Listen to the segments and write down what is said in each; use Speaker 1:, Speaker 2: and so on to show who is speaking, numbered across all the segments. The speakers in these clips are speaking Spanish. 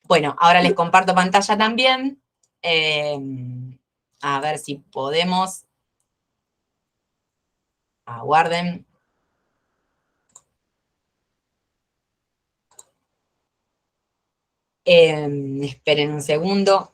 Speaker 1: Bueno, ahora les comparto pantalla también. A ver si podemos. Aguarden. Esperen un segundo.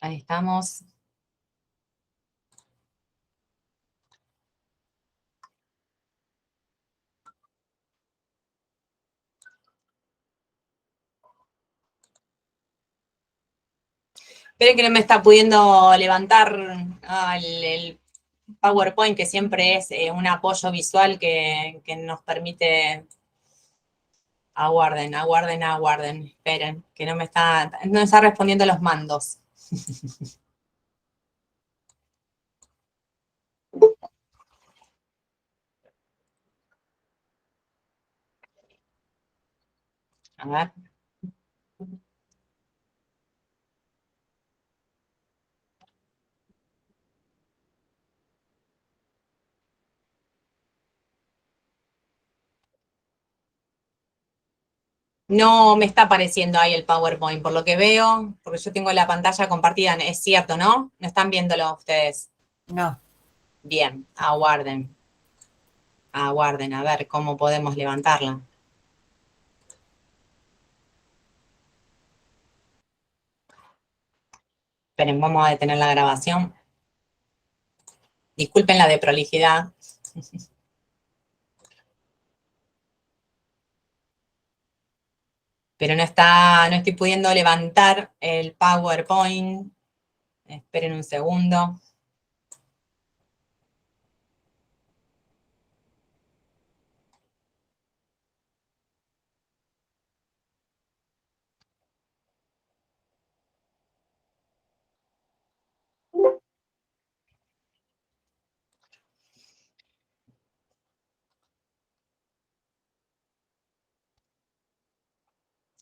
Speaker 1: Ahí estamos. Esperen que no me está pudiendo levantar el PowerPoint, que siempre es un apoyo visual que nos permite. Aguarden, aguarden, aguarden. Esperen, que no me está respondiendo los mandos. A ver. No me está apareciendo ahí el PowerPoint, por lo que veo, porque yo tengo la pantalla compartida, es cierto, ¿no? ¿No están viéndolo ustedes?
Speaker 2: No.
Speaker 1: Bien, aguarden. Aguarden, a ver cómo podemos levantarla. Esperen, vamos a detener la grabación. Disculpen la de prolijidad. Pero no estoy pudiendo levantar el PowerPoint. Esperen un segundo.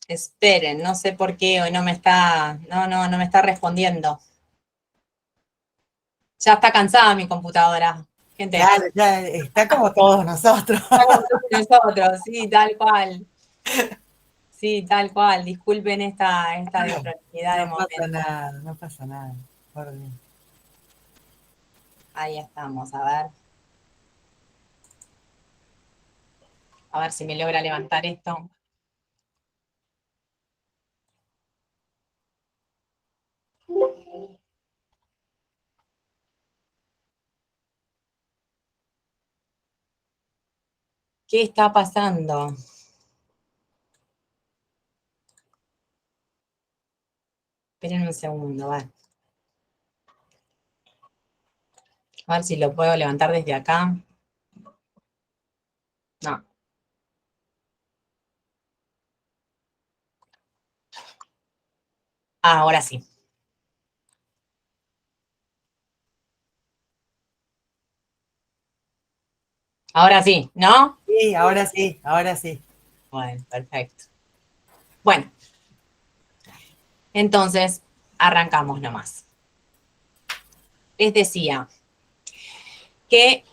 Speaker 1: Esperen, no sé por qué hoy no me está respondiendo. Ya está cansada mi computadora, gente.
Speaker 2: Claro, ya está como todos nosotros.
Speaker 1: Está como todos nosotros, sí, tal cual. Sí, tal cual. Disculpen esta desprolijidad de
Speaker 2: No pasa
Speaker 1: momento.
Speaker 2: nada, no pasa nada. Por Dios.
Speaker 1: Ahí estamos, a ver. A ver si me logra levantar esto. ¿Qué está pasando? Esperen un segundo, a ver. A ver si lo puedo levantar desde acá. No. Ah, ahora sí. Ahora sí, ¿no?
Speaker 2: Sí, ahora sí, ahora sí.
Speaker 1: Bueno, perfecto. Bueno, entonces arrancamos nomás. Les decía que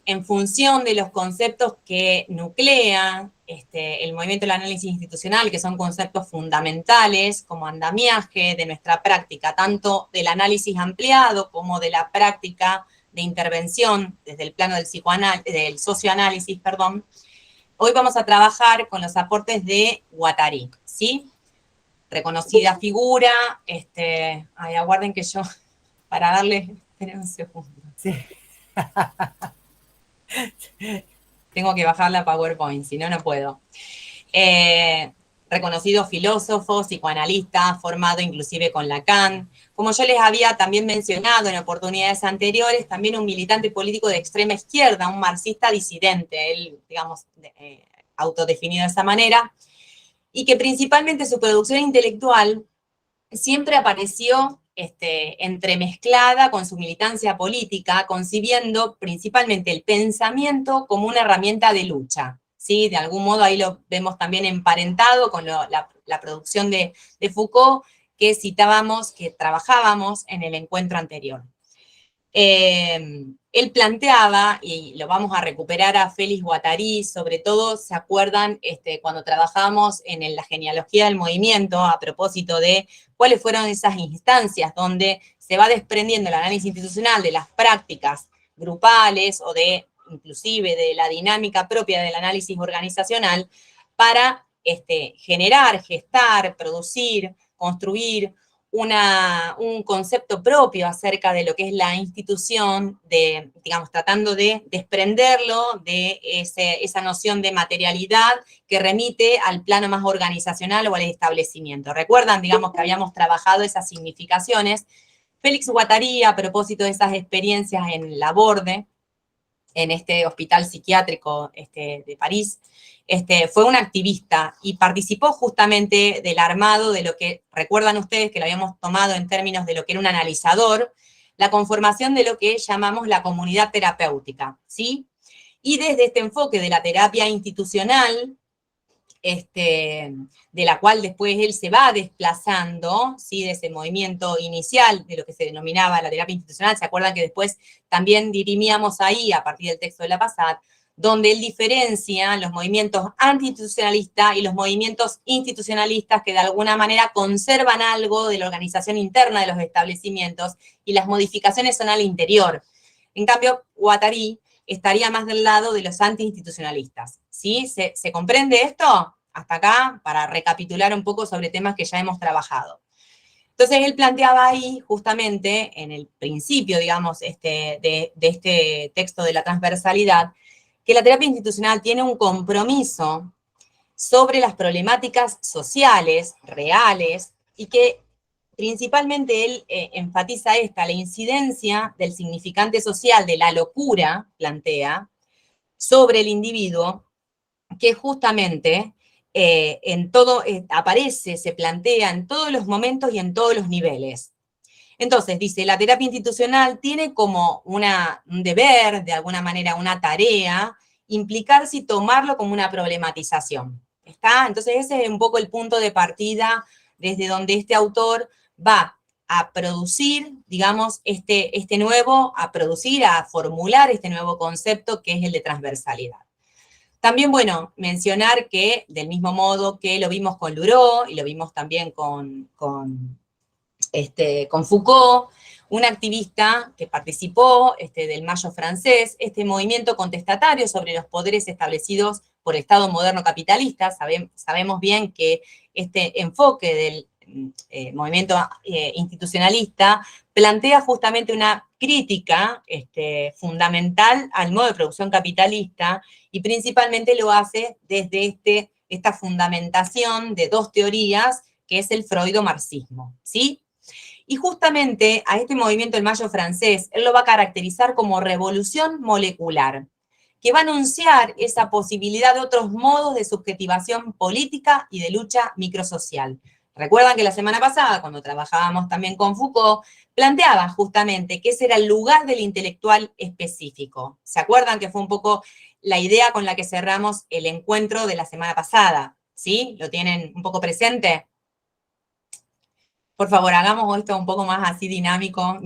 Speaker 1: en función de los conceptos que nuclea el movimiento del análisis institucional, que son conceptos fundamentales como andamiaje de nuestra práctica, tanto del análisis ampliado como de la práctica de intervención desde el plano del socioanálisis, perdón, hoy vamos a trabajar con los aportes de Guattari, ¿sí? Reconocida figura, aguarden que yo, para darle, esperen un segundo.
Speaker 2: Sí.
Speaker 1: Tengo que bajar la PowerPoint, si no, no puedo. Reconocido filósofo, psicoanalista, formado inclusive con Lacan. Como yo les había también mencionado en oportunidades anteriores, también un militante político de extrema izquierda, un marxista disidente, él, digamos, autodefinido de esa manera, y que principalmente su producción intelectual siempre apareció entremezclada con su militancia política, concibiendo principalmente el pensamiento como una herramienta de lucha, ¿sí? De algún modo ahí lo vemos también emparentado con la producción de Foucault que citábamos, que trabajábamos en el encuentro anterior. Él planteaba, y lo vamos a recuperar a Félix Guattari, sobre todo, ¿se acuerdan cuando trabajábamos en la genealogía del movimiento a propósito de cuáles fueron esas instancias donde se va desprendiendo el análisis institucional de las prácticas grupales o inclusive de la dinámica propia del análisis organizacional para generar, gestar, producir, construir un concepto propio acerca de lo que es la institución, digamos, tratando de desprenderlo de esa noción de materialidad que remite al plano más organizacional o al establecimiento. Recuerdan, digamos, que habíamos trabajado esas significaciones. Félix Guattari, a propósito de esas experiencias en Laborde, en este hospital psiquiátrico de París, fue un activista y participó justamente del armado de lo que, recuerdan ustedes que lo habíamos tomado en términos de lo que era un analizador, la conformación de lo que llamamos la comunidad terapéutica, ¿sí? Y desde este enfoque de la terapia institucional, de la cual después él se va desplazando, ¿sí? De ese movimiento inicial de lo que se denominaba la terapia institucional, ¿se acuerdan que después también dirimíamos ahí, a partir del texto de la Passat, donde él diferencia los movimientos antiinstitucionalistas y los movimientos institucionalistas que de alguna manera conservan algo de la organización interna de los establecimientos y las modificaciones son al interior. En cambio, Guattari estaría más del lado de los antiinstitucionalistas, ¿sí? ¿Se comprende esto? Hasta acá, para recapitular un poco sobre temas que ya hemos trabajado. Entonces, él planteaba ahí, justamente, en el principio, digamos, de este texto de la transversalidad, que la terapia institucional tiene un compromiso sobre las problemáticas sociales, reales, y que principalmente él enfatiza la incidencia del significante social de la locura, plantea, sobre el individuo, que justamente en todo aparece, se plantea en todos los momentos y en todos los niveles. Entonces, dice, la terapia institucional tiene como un deber, de alguna manera una tarea, implicarse y tomarlo como una problematización. ¿Está? Entonces, ese es un poco el punto de partida desde donde este autor va a producir, digamos, a formular este nuevo concepto que es el de transversalidad. También, bueno, mencionar que del mismo modo que lo vimos con Luró y lo vimos también con Foucault, un activista que participó del Mayo francés, este movimiento contestatario sobre los poderes establecidos por el Estado moderno capitalista. Sabemos bien que este enfoque del movimiento institucionalista plantea justamente una crítica fundamental al modo de producción capitalista y principalmente lo hace desde esta fundamentación de dos teorías que es el freudo-marxismo, ¿sí? Y justamente a este movimiento del Mayo francés, él lo va a caracterizar como revolución molecular, que va a anunciar esa posibilidad de otros modos de subjetivación política y de lucha microsocial. Recuerdan que la semana pasada, cuando trabajábamos también con Foucault, planteaba justamente que ese era el lugar del intelectual específico. ¿Se acuerdan que fue un poco la idea con la que cerramos el encuentro de la semana pasada? ¿Sí? ¿Lo tienen un poco presente? Por favor, hagamos esto un poco más así dinámico.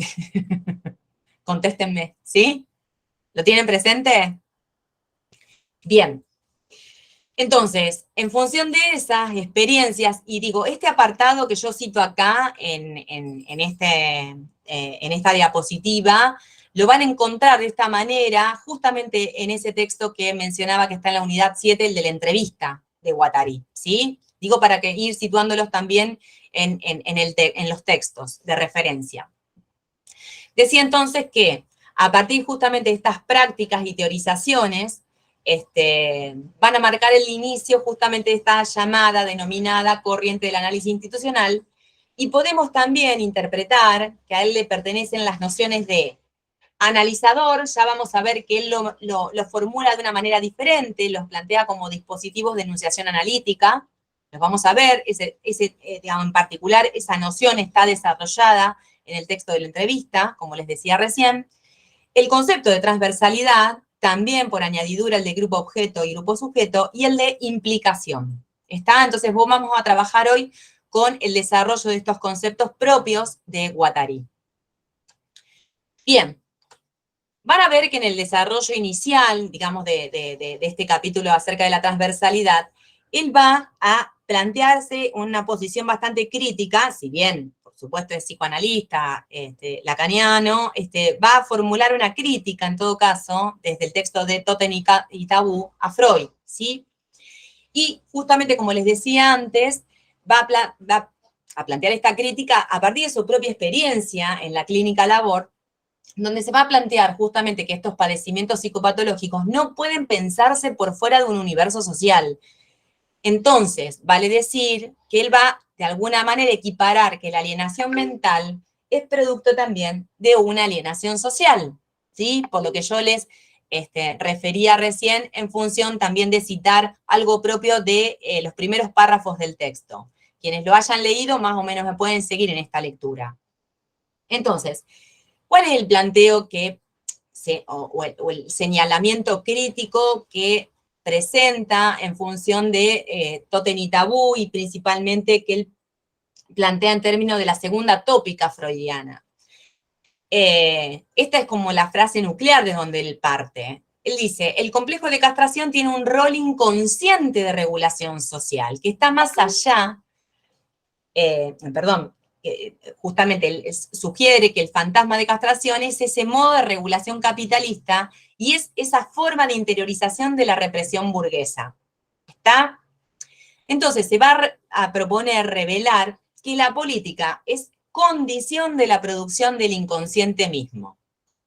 Speaker 1: Contéstenme, ¿sí? ¿Lo tienen presente? Bien. Entonces, en función de esas experiencias, y digo, este apartado que yo cito acá en esta diapositiva, lo van a encontrar de esta manera justamente en ese texto que mencionaba que está en la unidad 7, el de la entrevista de Guattari, ¿sí? Digo para que ir situándolos también en los textos de referencia. Decía entonces que a partir justamente de estas prácticas y teorizaciones, van a marcar el inicio justamente de esta llamada, denominada corriente del análisis institucional, y podemos también interpretar que a él le pertenecen las nociones de analizador, ya vamos a ver que él lo formula de una manera diferente, los plantea como dispositivos de enunciación analítica, los vamos a ver, digamos, en particular esa noción está desarrollada en el texto de la entrevista, como les decía recién, el concepto de transversalidad, también por añadidura el de grupo objeto y grupo sujeto, y el de implicación. ¿Está? Entonces vamos a trabajar hoy con el desarrollo de estos conceptos propios de Guattari. Bien, van a ver que en el desarrollo inicial, digamos, de este capítulo acerca de la transversalidad, él va a plantearse una posición bastante crítica, si bien, por supuesto, es psicoanalista, lacaniano, va a formular una crítica, en todo caso, desde el texto de Totem y Tabú a Freud, ¿sí? Y justamente, como les decía antes, va a plantear esta crítica a partir de su propia experiencia en la clínica labor, donde se va a plantear justamente que estos padecimientos psicopatológicos no pueden pensarse por fuera de un universo social. Entonces, vale decir que él va de alguna manera a equiparar que la alienación mental es producto también de una alienación social, ¿sí? Por lo que yo les refería recién en función también de citar algo propio de los primeros párrafos del texto. Quienes lo hayan leído más o menos me pueden seguir en esta lectura. Entonces, ¿cuál es el planteo o el señalamiento crítico que presenta en función de Totem y Tabú y principalmente que él plantea en términos de la segunda tópica freudiana? Esta es como la frase nuclear de donde él parte. Él dice, el complejo de castración tiene un rol inconsciente de regulación social, que está más allá, justamente él sugiere que el fantasma de castración es ese modo de regulación capitalista y es esa forma de interiorización de la represión burguesa. ¿Está? Entonces se va a proponer revelar que la política es condición de la producción del inconsciente mismo.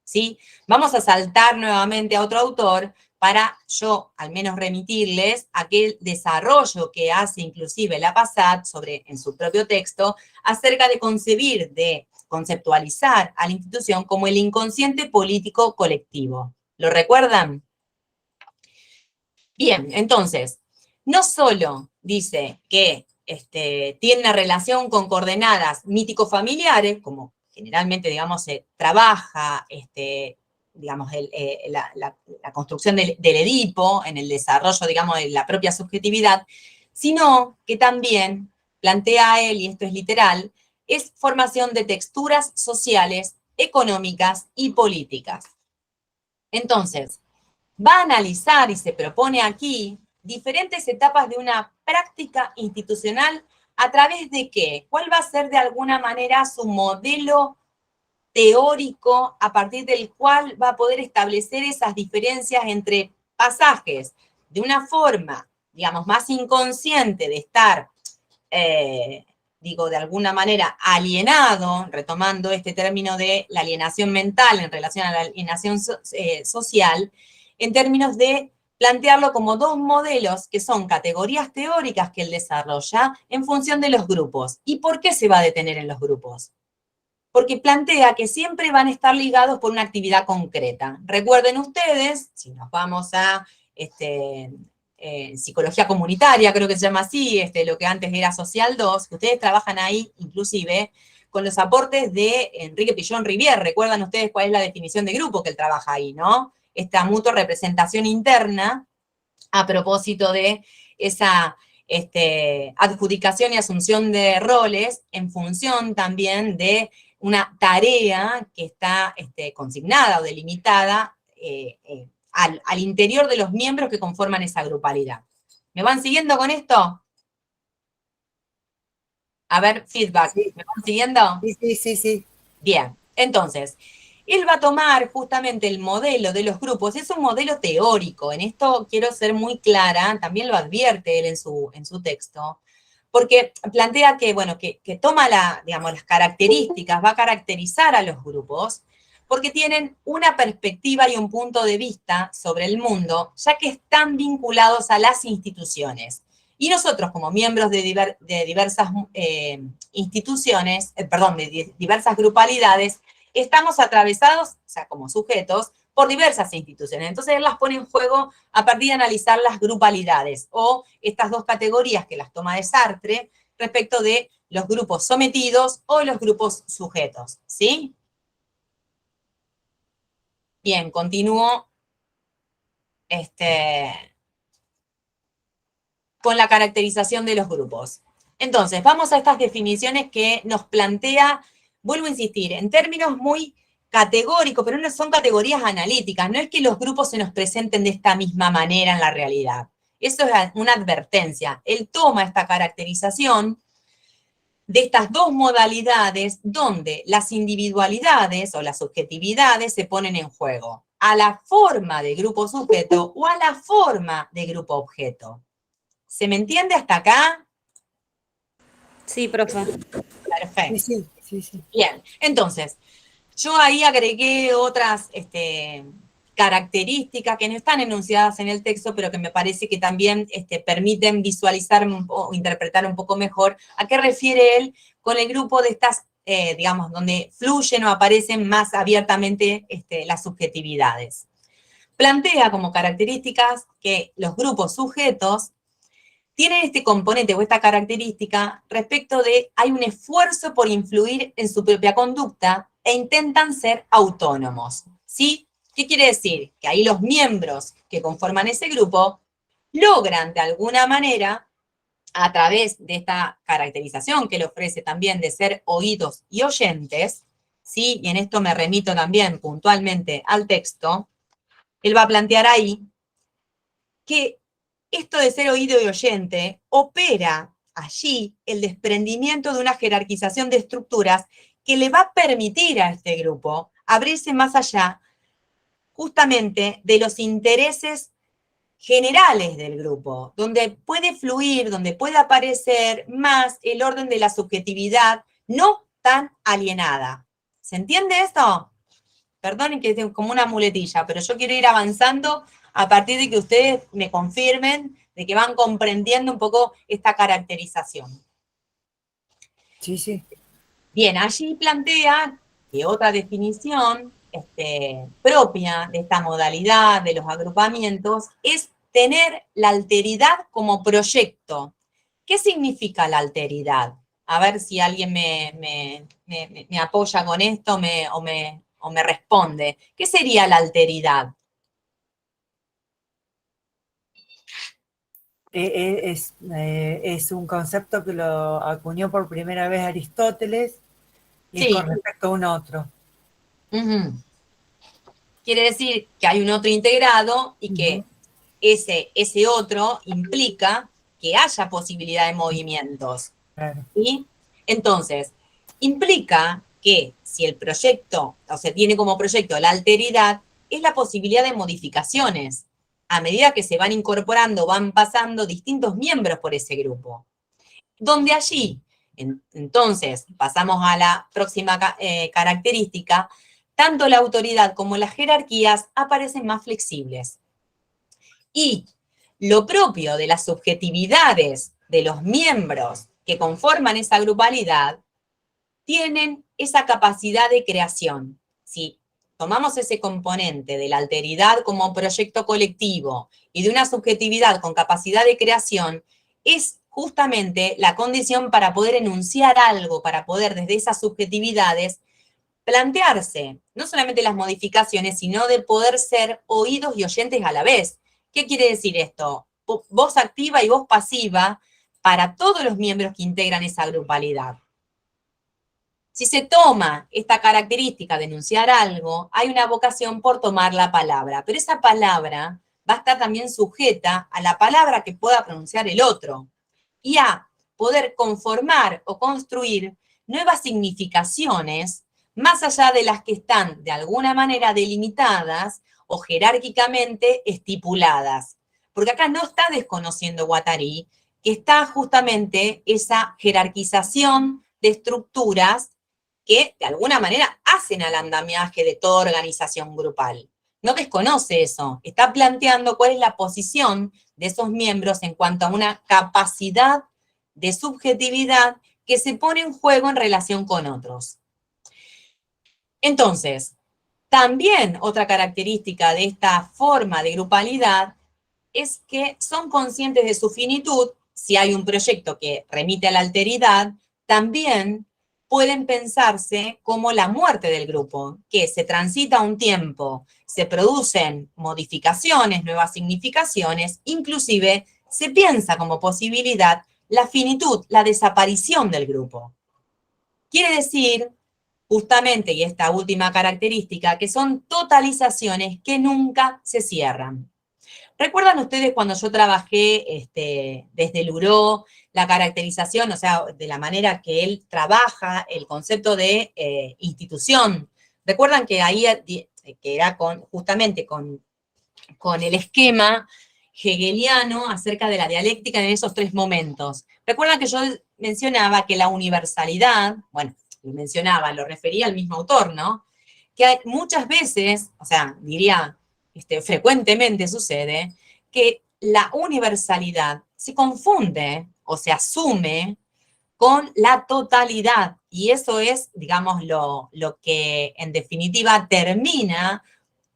Speaker 1: ¿Sí? Vamos a saltar nuevamente a otro autor para yo al menos remitirles aquel desarrollo que hace inclusive la Passat en su propio texto acerca de concebir, de conceptualizar a la institución como el inconsciente político colectivo. ¿Lo recuerdan? Bien, entonces, no solo dice que tiene una relación con coordenadas mítico-familiares, como generalmente, digamos, se trabaja, digamos, la construcción del Edipo en el desarrollo, digamos, de la propia subjetividad, sino que también plantea él, y esto es literal, es formación de texturas sociales, económicas y políticas. Entonces, va a analizar y se propone aquí diferentes etapas de una práctica institucional a través de qué, cuál va a ser de alguna manera su modelo teórico a partir del cual va a poder establecer esas diferencias entre pasajes de una forma, digamos, más inconsciente de estar, de alguna manera alienado, retomando este término de la alienación mental en relación a la alienación social, en términos de plantearlo como dos modelos que son categorías teóricas que él desarrolla en función de los grupos. ¿Y por qué se va a detener en los grupos? Porque plantea que siempre van a estar ligados por una actividad concreta. Recuerden ustedes, si nos vamos a psicología comunitaria, creo que se llama así, lo que antes era Social 2, que ustedes trabajan ahí inclusive con los aportes de Enrique Pillon Rivière. ¿Recuerdan ustedes cuál es la definición de grupo que él trabaja ahí, no? Esta mutua representación interna a propósito de esa adjudicación y asunción de roles en función también de una tarea que está consignada o delimitada al interior de los miembros que conforman esa grupalidad. ¿Me van siguiendo con esto? A ver, feedback.
Speaker 2: Sí.
Speaker 1: ¿Me van siguiendo?
Speaker 2: Sí.
Speaker 1: Bien, entonces, él va a tomar justamente el modelo de los grupos, es un modelo teórico, en esto quiero ser muy clara, también lo advierte él en su texto, porque plantea que, bueno, que toma digamos, las características, va a caracterizar a los grupos, porque tienen una perspectiva y un punto de vista sobre el mundo, ya que están vinculados a las instituciones. Y nosotros, como miembros de diversas instituciones, de diversas grupalidades, estamos atravesados, o sea, como sujetos, por diversas instituciones. Entonces, él las pone en juego a partir de analizar las grupalidades o estas dos categorías que las toma de Sartre respecto de los grupos sometidos o los grupos sujetos, ¿sí? Bien, continúo con la caracterización de los grupos. Entonces, vamos a estas definiciones que nos plantea, vuelvo a insistir, en términos muy categóricos, pero no son categorías analíticas, no es que los grupos se nos presenten de esta misma manera en la realidad. Eso es una advertencia. Él toma esta caracterización de estas dos modalidades donde las individualidades o las subjetividades se ponen en juego, a la forma de grupo sujeto o a la forma de grupo objeto. ¿Se me entiende hasta acá?
Speaker 3: Sí, profe.
Speaker 1: Perfecto.
Speaker 2: Sí.
Speaker 1: Bien, entonces, yo ahí agregué otras características que no están enunciadas en el texto, pero que me parece que también permiten visualizar o interpretar un poco mejor a qué refiere él con el grupo de estas, digamos, donde fluyen o aparecen más abiertamente las subjetividades. Plantea como características que los grupos sujetos tienen este componente o esta característica respecto de hay un esfuerzo por influir en su propia conducta e intentan ser autónomos, ¿sí? ¿Qué quiere decir? Que ahí los miembros que conforman ese grupo logran de alguna manera, a través de esta caracterización que le ofrece también de ser oídos y oyentes, ¿sí? Y en esto me remito también puntualmente al texto, él va a plantear ahí que esto de ser oído y oyente opera allí el desprendimiento de una jerarquización de estructuras que le va a permitir a este grupo abrirse más allá justamente de los intereses generales del grupo, donde puede fluir, donde puede aparecer más el orden de la subjetividad no tan alienada. ¿Se entiende esto? Perdonen que es como una muletilla, pero yo quiero ir avanzando a partir de que ustedes me confirmen de que van comprendiendo un poco esta caracterización.
Speaker 2: Sí.
Speaker 1: Bien, allí plantea que otra definición propia de esta modalidad de los agrupamientos es tener la alteridad como proyecto. ¿Qué significa la alteridad? A ver si alguien me apoya con esto o me responde. ¿Qué sería la alteridad?
Speaker 2: Es un concepto que lo acuñó por primera vez Aristóteles y
Speaker 1: Sí.
Speaker 2: es con respecto a un otro.
Speaker 1: Quiere decir que hay un otro integrado y que ese otro implica que haya posibilidad de movimientos.
Speaker 2: Claro.
Speaker 1: ¿Sí? Entonces, implica que si el proyecto, o sea, tiene como proyecto la alteridad, es la posibilidad de modificaciones. A medida que se van incorporando, van pasando distintos miembros por ese grupo. Donde allí, entonces, pasamos a la próxima característica, tanto la autoridad como las jerarquías aparecen más flexibles. Y lo propio de las subjetividades de los miembros que conforman esa grupalidad tienen esa capacidad de creación. Si tomamos ese componente de la alteridad como proyecto colectivo y de una subjetividad con capacidad de creación, es justamente la condición para poder enunciar algo, para poder desde esas subjetividades plantearse no solamente las modificaciones, sino de poder ser oídos y oyentes a la vez. ¿Qué quiere decir esto? Voz activa y voz pasiva para todos los miembros que integran esa grupalidad. Si se toma esta característica de enunciar algo, hay una vocación por tomar la palabra, pero esa palabra va a estar también sujeta a la palabra que pueda pronunciar el otro y a poder conformar o construir nuevas significaciones más allá de las que están de alguna manera delimitadas o jerárquicamente estipuladas. Porque acá no está desconociendo Guattari, que está justamente esa jerarquización de estructuras que de alguna manera hacen al andamiaje de toda organización grupal. No desconoce eso, está planteando cuál es la posición de esos miembros en cuanto a una capacidad de subjetividad que se pone en juego en relación con otros. Entonces, también otra característica de esta forma de grupalidad es que son conscientes de su finitud. Si hay un proyecto que remite a la alteridad, también pueden pensarse como la muerte del grupo, que se transita un tiempo, se producen modificaciones, nuevas significaciones, inclusive se piensa como posibilidad la finitud, la desaparición del grupo. Quiere decir, justamente, y esta última característica, que son totalizaciones que nunca se cierran. ¿Recuerdan ustedes cuando yo trabajé desde Luró, la caracterización, o sea, de la manera que él trabaja el concepto de institución? ¿Recuerdan que ahí, que era justamente con el esquema hegeliano acerca de la dialéctica en esos tres momentos? Recuerdan que yo mencionaba que la universalidad, bueno, lo refería al mismo autor, ¿no? Que muchas veces, o sea, diría, frecuentemente sucede, que la universalidad se confunde o se asume con la totalidad. Y eso es, digamos, lo que en definitiva termina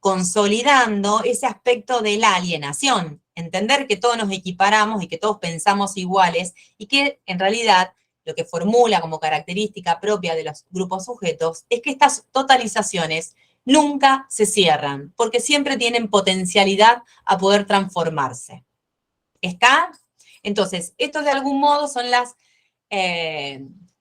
Speaker 1: consolidando ese aspecto de la alienación. Entender que todos nos equiparamos y que todos pensamos iguales y que en realidad lo que formula como característica propia de los grupos sujetos es que estas totalizaciones nunca se cierran, porque siempre tienen potencialidad a poder transformarse. ¿Está? Entonces, estos de algún modo son las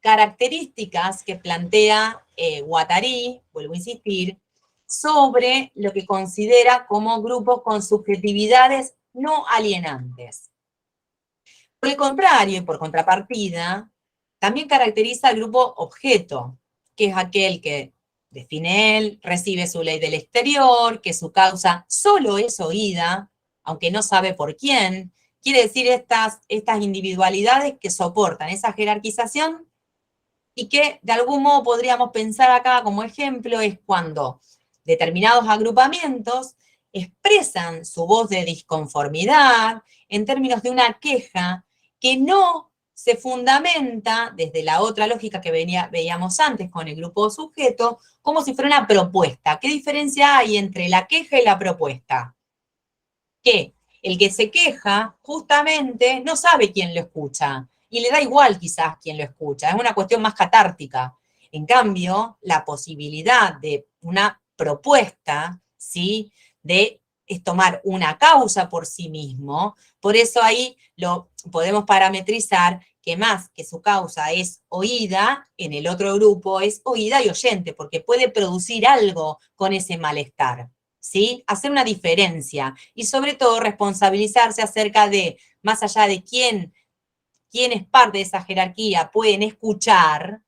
Speaker 1: características que plantea Guattari, vuelvo a insistir, sobre lo que considera como grupos con subjetividades no alienantes. Por el contrario, y por contrapartida, también caracteriza al grupo objeto, que es aquel que define él, recibe su ley del exterior, que su causa solo es oída, aunque no sabe por quién. Quiere decir estas individualidades que soportan esa jerarquización y que de algún modo podríamos pensar acá como ejemplo es cuando determinados agrupamientos expresan su voz de disconformidad en términos de una queja que no se fundamenta desde la otra lógica que veíamos antes con el grupo sujeto, como si fuera una propuesta. ¿Qué diferencia hay entre la queja y la propuesta? Que el que se queja justamente no sabe quién lo escucha y le da igual quizás quién lo escucha, es una cuestión más catártica. En cambio, la posibilidad de una propuesta, ¿sí?, de es tomar una causa por sí mismo, por eso ahí lo podemos parametrizar que más que su causa es oída, en el otro grupo es oída y oyente, porque puede producir algo con ese malestar, ¿sí? Hacer una diferencia y sobre todo responsabilizarse acerca de, más allá de quién es parte de esa jerarquía, pueden escuchar,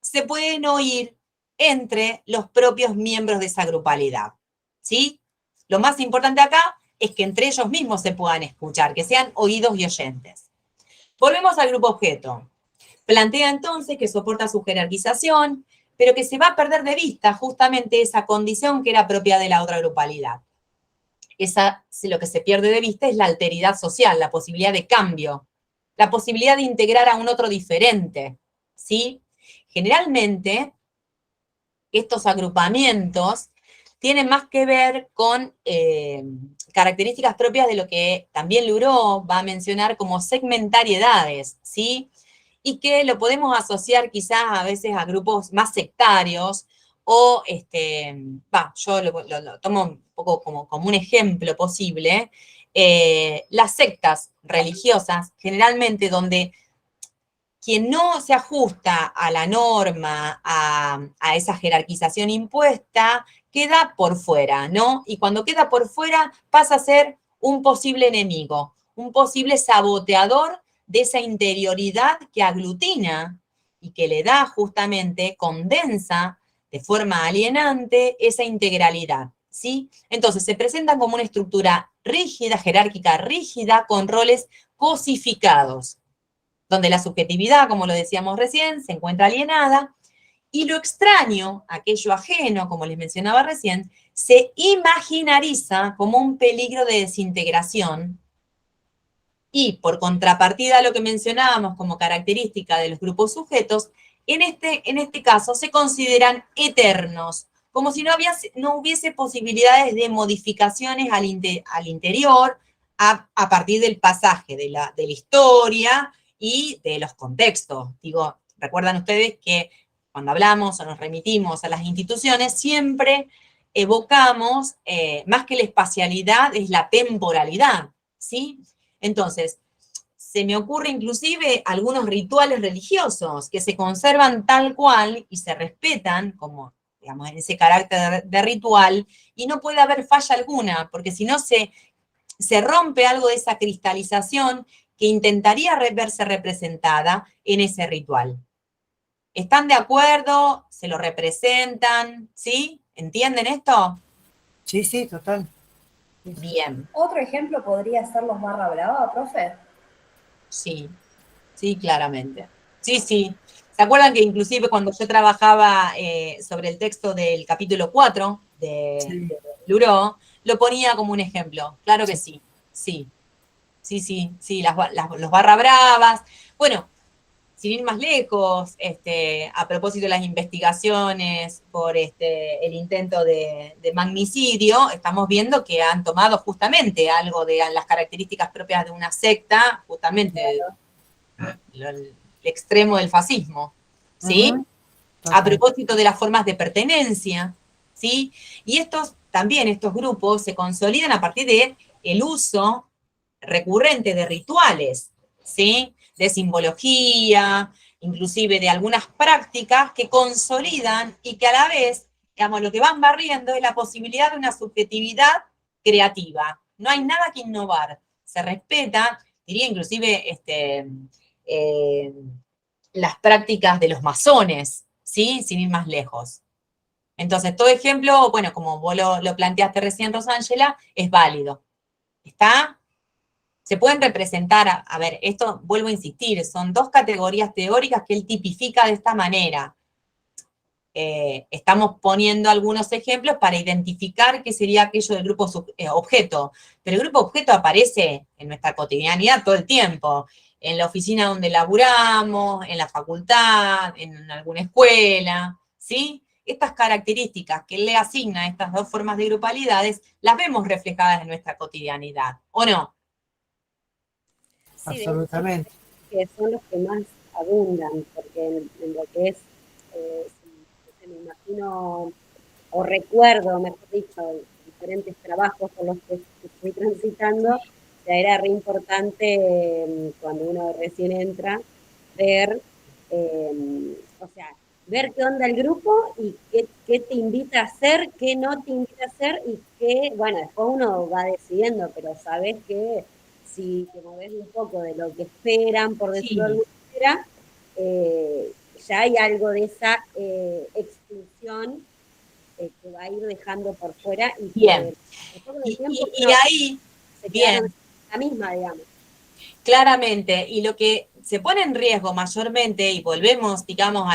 Speaker 1: se pueden oír entre los propios miembros de esa grupalidad, ¿sí? Lo más importante acá es que entre ellos mismos se puedan escuchar, que sean oídos y oyentes. Volvemos al grupo objeto. Plantea entonces que soporta su jerarquización, pero que se va a perder de vista justamente esa condición que era propia de la otra grupalidad. Lo que se pierde de vista es la alteridad social, la posibilidad de cambio, la posibilidad de integrar a un otro diferente, ¿sí? Generalmente, estos agrupamientos tienen más que ver con características propias de lo que también Luró va a mencionar como segmentariedades, ¿sí? Y que lo podemos asociar quizás a veces a grupos más sectarios o, yo lo tomo un poco como un ejemplo posible, las sectas religiosas, generalmente donde quien no se ajusta a la norma, a esa jerarquización impuesta, queda por fuera, ¿no? Y cuando queda por fuera pasa a ser un posible enemigo, un posible saboteador de esa interioridad que aglutina y que le da justamente, condensa de forma alienante esa integralidad, ¿sí? Entonces se presentan como una estructura rígida, jerárquica rígida, con roles cosificados, donde la subjetividad, como lo decíamos recién, se encuentra alienada, y lo extraño, aquello ajeno, como les mencionaba recién, se imaginariza como un peligro de desintegración, y por contrapartida a lo que mencionábamos como característica de los grupos sujetos, en este caso se consideran eternos, como si no hubiese posibilidades de modificaciones al interior a partir del pasaje de la historia y de los contextos. Digo, recuerdan ustedes que cuando hablamos o nos remitimos a las instituciones, siempre evocamos, más que la espacialidad, es la temporalidad, ¿sí? Entonces, se me ocurre inclusive algunos rituales religiosos que se conservan tal cual y se respetan como, digamos, en ese carácter de ritual, y no puede haber falla alguna, porque si no se rompe algo de esa cristalización que intentaría verse representada en ese ritual. ¿Están de acuerdo? ¿Se lo representan? ¿Sí? ¿Entienden esto?
Speaker 2: Sí, sí, total. Sí, sí.
Speaker 1: Bien,
Speaker 4: Otro ejemplo podría ser los barra brava, profe.
Speaker 1: sí, sí, claramente. Sí, sí. ¿Se acuerdan que inclusive cuando yo trabajaba sobre el texto del capítulo 4
Speaker 2: Sí,
Speaker 1: de Luró, lo ponía como un ejemplo? Claro que
Speaker 2: sí.
Speaker 1: sí, sí, sí, los barra bravas. Bueno, sin ir más lejos, a propósito de las investigaciones por el intento de magnicidio, estamos viendo que han tomado justamente algo de las características propias de una secta, justamente el extremo del fascismo, ¿sí?
Speaker 2: Ujú,
Speaker 1: A
Speaker 2: total.
Speaker 1: propósito de las formas de pertenencia, ¿sí? Y estos grupos se consolidan a partir de el uso recurrente de rituales, ¿sí? De simbología, inclusive de algunas prácticas que consolidan y que a la vez, digamos, lo que van barriendo es la posibilidad de una subjetividad creativa. No hay nada que innovar, se respeta, diría inclusive eh, las prácticas de los masones, ¿sí? Sin ir más lejos. Entonces, todo ejemplo, bueno, como vos lo planteaste recién, Rosángela, es válido. ¿Está? Se pueden representar, a ver, esto vuelvo a insistir, son dos categorías teóricas que él tipifica de esta manera. Estamos poniendo algunos ejemplos para identificar qué sería aquello del grupo objeto, pero el grupo objeto aparece en nuestra cotidianidad todo el tiempo, en la oficina donde laburamos, en la facultad, en alguna escuela, ¿sí? Estas características que él le asigna a estas dos formas de grupalidades, las vemos reflejadas en nuestra cotidianidad, ¿o no?
Speaker 3: Sí, de hecho,
Speaker 2: Absolutamente.
Speaker 3: que son los que más abundan, porque en lo que es, si me imagino, o recuerdo, mejor dicho, diferentes trabajos por los que estoy transitando, ya era re importante cuando uno recién entra, ver, o sea, ver qué onda el grupo y qué te invita a hacer, qué no te invita a hacer y qué, bueno, después uno va decidiendo, pero sabes que si te moves un poco de lo que esperan, por decirlo de
Speaker 1: Sí,
Speaker 3: alguna manera, ya hay algo de esa exclusión que va a ir dejando por fuera y
Speaker 1: bien.
Speaker 3: que después con el tiempo
Speaker 1: Y ahí,
Speaker 3: se quedaron
Speaker 1: bien,
Speaker 3: la misma, digamos.
Speaker 1: claramente, y lo que se pone en riesgo mayormente, y volvemos, digamos,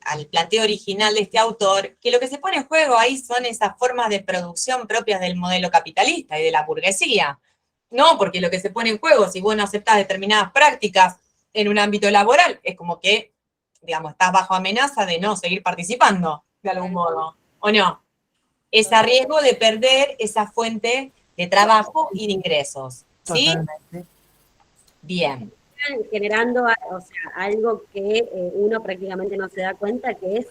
Speaker 1: al planteo original de este autor, que lo que se pone en juego ahí son esas formas de producción propias del modelo capitalista y de la burguesía. No, porque lo que se pone en juego, si vos no aceptás determinadas prácticas en un ámbito laboral, es como que, digamos, estás bajo amenaza de no seguir participando, de algún modo, ¿o no? Es a riesgo de perder esa fuente de trabajo y de ingresos, ¿sí?
Speaker 2: Totalmente.
Speaker 1: Bien.
Speaker 3: Generando, o sea, algo que uno prácticamente no se da cuenta, que es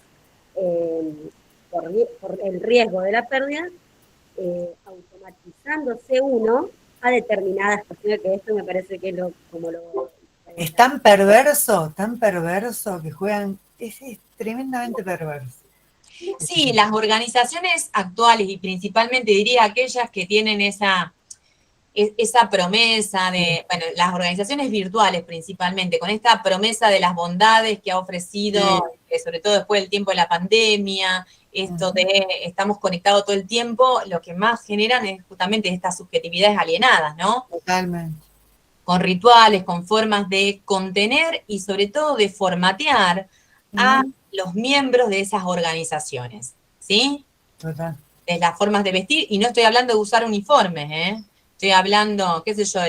Speaker 3: por el riesgo de la pérdida, automatizándose uno a determinadas cuestiones, que esto me parece que es como lo...
Speaker 2: Es tan perverso que juegan, es tremendamente perverso.
Speaker 1: Sí, las organizaciones actuales y principalmente diría aquellas que tienen esa promesa de, bueno, las organizaciones virtuales principalmente, con esta promesa de las bondades que ha ofrecido, sobre todo después del tiempo de la pandemia, esto de estamos conectados todo el tiempo, lo que más generan es justamente estas subjetividades alienadas, ¿no?
Speaker 2: Totalmente.
Speaker 1: Con rituales, con formas de contener y sobre todo de formatear a los miembros de esas organizaciones, ¿sí?
Speaker 2: Total.
Speaker 1: De las formas de vestir, y no estoy hablando de usar uniformes, ¿eh? Estoy hablando, qué sé yo,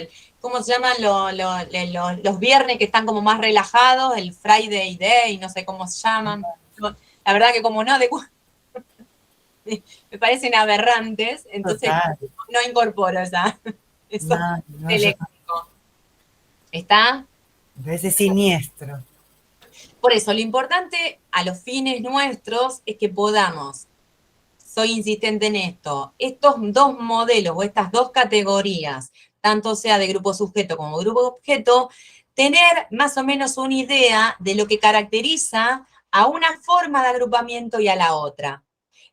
Speaker 1: ¿cómo se llaman los viernes que están como más relajados? El Friday Day, no sé cómo se llaman. La verdad que como no me parecen aberrantes, entonces
Speaker 2: Total.
Speaker 1: no incorporo eso
Speaker 2: No, no, yo
Speaker 1: léxico. ¿Está?
Speaker 2: me parece siniestro.
Speaker 1: Por eso, lo importante a los fines nuestros es que podamos, soy insistente en esto, estos dos modelos o estas dos categorías, tanto sea de grupo sujeto como grupo objeto, tener más o menos una idea de lo que caracteriza a una forma de agrupamiento y a la otra.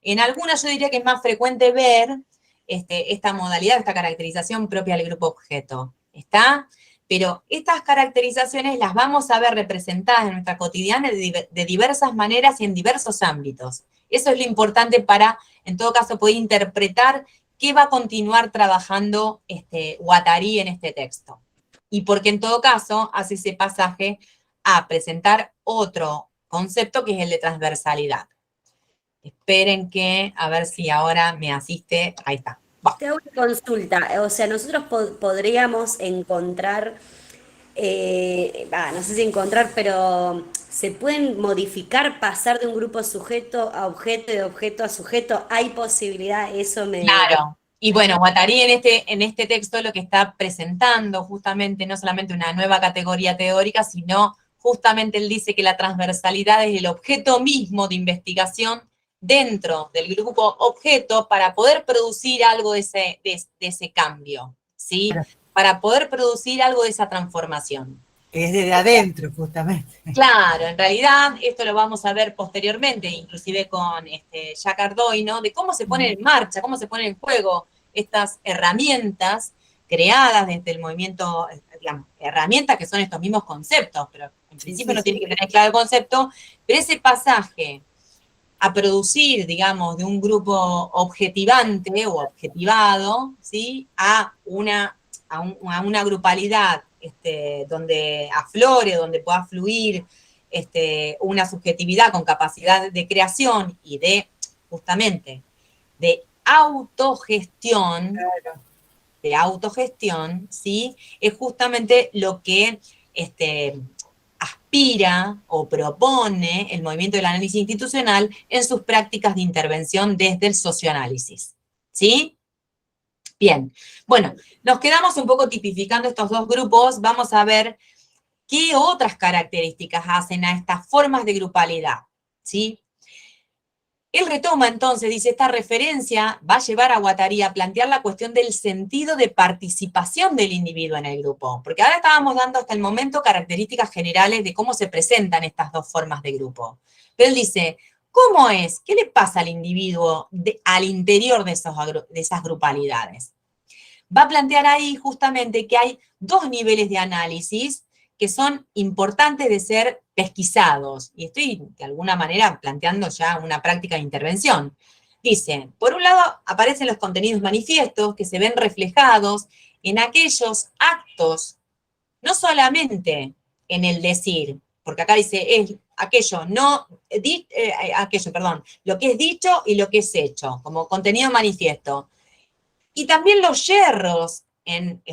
Speaker 1: En algunas yo diría que es más frecuente ver esta modalidad, esta caracterización propia del grupo objeto. ¿Está? Pero estas caracterizaciones las vamos a ver representadas en nuestra cotidiana de diversas maneras y en diversos ámbitos. Eso es lo importante para, en todo caso, poder interpretar qué va a continuar trabajando Guattari en este texto. Y porque en todo caso hace ese pasaje a presentar otro concepto que es el de transversalidad. Esperen que, a ver si ahora me asiste, ahí está. Va.
Speaker 3: Te hago una consulta, o sea, nosotros podríamos encontrar, no sé si encontrar, pero se pueden modificar, pasar de un grupo sujeto a objeto, de objeto a sujeto, ¿hay posibilidad? Eso me...
Speaker 1: Claro. Y bueno, Guattari en este texto lo que está presentando justamente no solamente una nueva categoría teórica, sino justamente él dice que la transversalidad es el objeto mismo de investigación dentro del grupo objeto para poder producir algo de ese cambio, ¿sí?
Speaker 2: Claro.
Speaker 1: Para poder producir algo de esa transformación.
Speaker 2: Es desde adentro, justamente.
Speaker 1: Claro, en realidad esto lo vamos a ver posteriormente, inclusive con Jacques Ardoy, ¿no? De cómo se ponen en marcha, cómo se ponen en juego estas herramientas creadas desde el movimiento, digamos, herramientas que son estos mismos conceptos, pero en principio no tiene que tener claro el concepto, pero ese pasaje a producir, digamos, de un grupo objetivante o objetivado, ¿sí? A una grupalidad donde aflore, donde pueda fluir una subjetividad con capacidad de creación y de, justamente, de autogestión, ¿sí? Es justamente lo que aspira o propone el movimiento del análisis institucional en sus prácticas de intervención desde el socioanálisis, ¿sí? Bien, bueno, nos quedamos un poco tipificando estos dos grupos, vamos a ver qué otras características hacen a estas formas de grupalidad, ¿sí? Él retoma entonces, dice, esta referencia va a llevar a Guattari a plantear la cuestión del sentido de participación del individuo en el grupo, porque ahora estábamos dando hasta el momento características generales de cómo se presentan estas dos formas de grupo. Pero él dice, ¿cómo es? ¿Qué le pasa al individuo al interior de esas grupalidades? Va a plantear ahí justamente que hay dos niveles de análisis que son importantes de ser pesquisados. Y estoy, de alguna manera, planteando ya una práctica de intervención. Dice, por un lado, aparecen los contenidos manifiestos que se ven reflejados en aquellos actos, no solamente en el decir, porque acá dice, es aquello, lo que es dicho y lo que es hecho, como contenido manifiesto. Y también los yerros en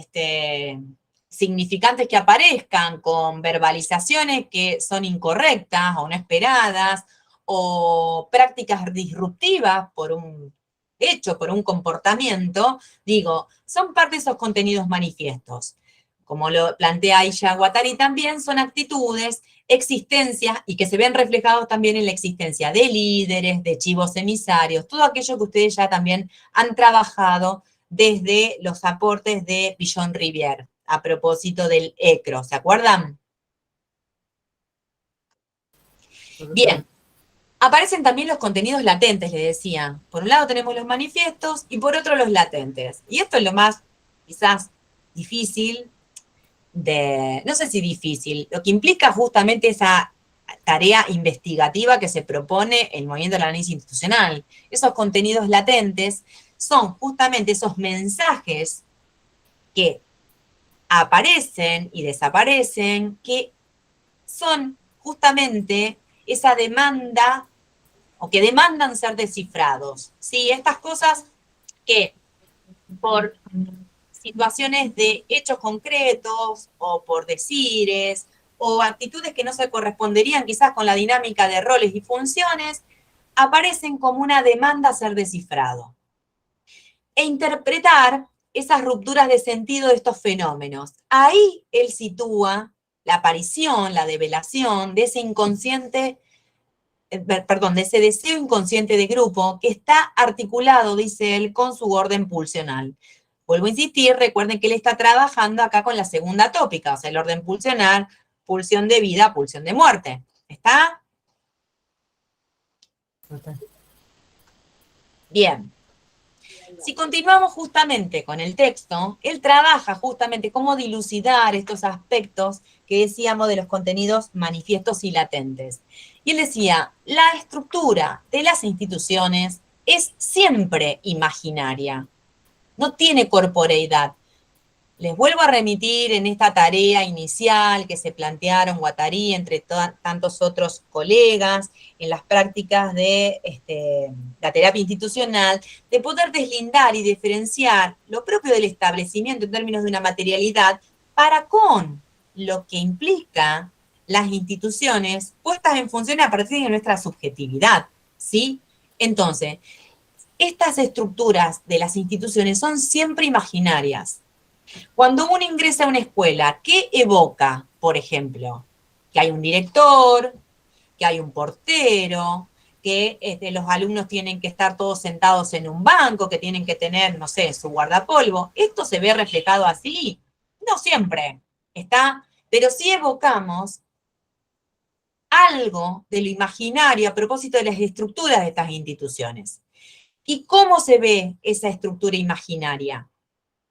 Speaker 1: significantes que aparezcan con verbalizaciones que son incorrectas o no esperadas, o prácticas disruptivas por un hecho, por un comportamiento, digo, son parte de esos contenidos manifiestos. Como lo plantea Aisha Guattari también, son actitudes, existencias, y que se ven reflejados también en la existencia de líderes, de chivos emisarios, todo aquello que ustedes ya también han trabajado desde los aportes de Pillon Rivière, a propósito del ECRO, ¿se acuerdan? Bien, aparecen también los contenidos latentes, les decía. Por un lado tenemos los manifiestos y por otro los latentes. Y esto es lo más, quizás, difícil no sé si difícil, lo que implica justamente esa tarea investigativa que se propone el movimiento del análisis institucional. Esos contenidos latentes son justamente esos mensajes que aparecen y desaparecen, que son justamente esa demanda o que demandan ser descifrados. ¿Sí? Estas cosas que por situaciones de hechos concretos o por decires o actitudes que no se corresponderían quizás con la dinámica de roles y funciones, aparecen como una demanda a ser descifrado. E interpretar esas rupturas de sentido de estos fenómenos. Ahí él sitúa la aparición, la develación de ese inconsciente, perdón, de ese deseo inconsciente de grupo que está articulado, dice él, con su orden pulsional. Vuelvo a insistir, recuerden que él está trabajando acá con la segunda tópica, o sea, el orden pulsional, pulsión de vida, pulsión de muerte. ¿Está? Bien. Si continuamos justamente con el texto, él trabaja justamente cómo dilucidar estos aspectos que decíamos de los contenidos manifiestos y latentes. Y él decía, la estructura de las instituciones es siempre imaginaria, no tiene corporeidad. Les vuelvo a remitir en esta tarea inicial que se plantearon Guattari entre tantos otros colegas en las prácticas de la terapia institucional, de poder deslindar y diferenciar lo propio del establecimiento en términos de una materialidad para con lo que implica las instituciones puestas en función a partir de nuestra subjetividad, ¿sí? Entonces, estas estructuras de las instituciones son siempre imaginarias. Cuando uno ingresa a una escuela, ¿qué evoca, por ejemplo? Que hay un director, que hay un portero, que los alumnos tienen que estar todos sentados en un banco, que tienen que tener, no sé, su guardapolvo. ¿Esto se ve reflejado así? No siempre, ¿está? Pero sí evocamos algo de lo imaginario a propósito de las estructuras de estas instituciones. ¿Y cómo se ve esa estructura imaginaria?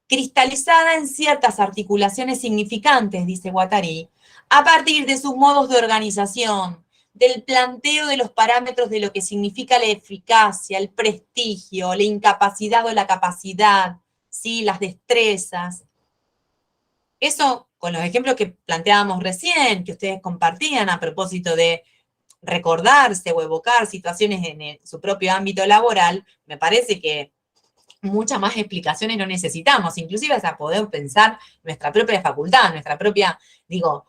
Speaker 1: Cristalizada en ciertas articulaciones significantes, dice Guattari, a partir de sus modos de organización, del planteo de los parámetros de lo que significa la eficacia, el prestigio, la incapacidad o la capacidad, ¿sí? Las destrezas. Eso con los ejemplos que planteábamos recién, que ustedes compartían a propósito de recordarse o evocar situaciones en su propio ámbito laboral, me parece que muchas más explicaciones no necesitamos, inclusive hasta poder pensar nuestra propia facultad, nuestra propia, digo,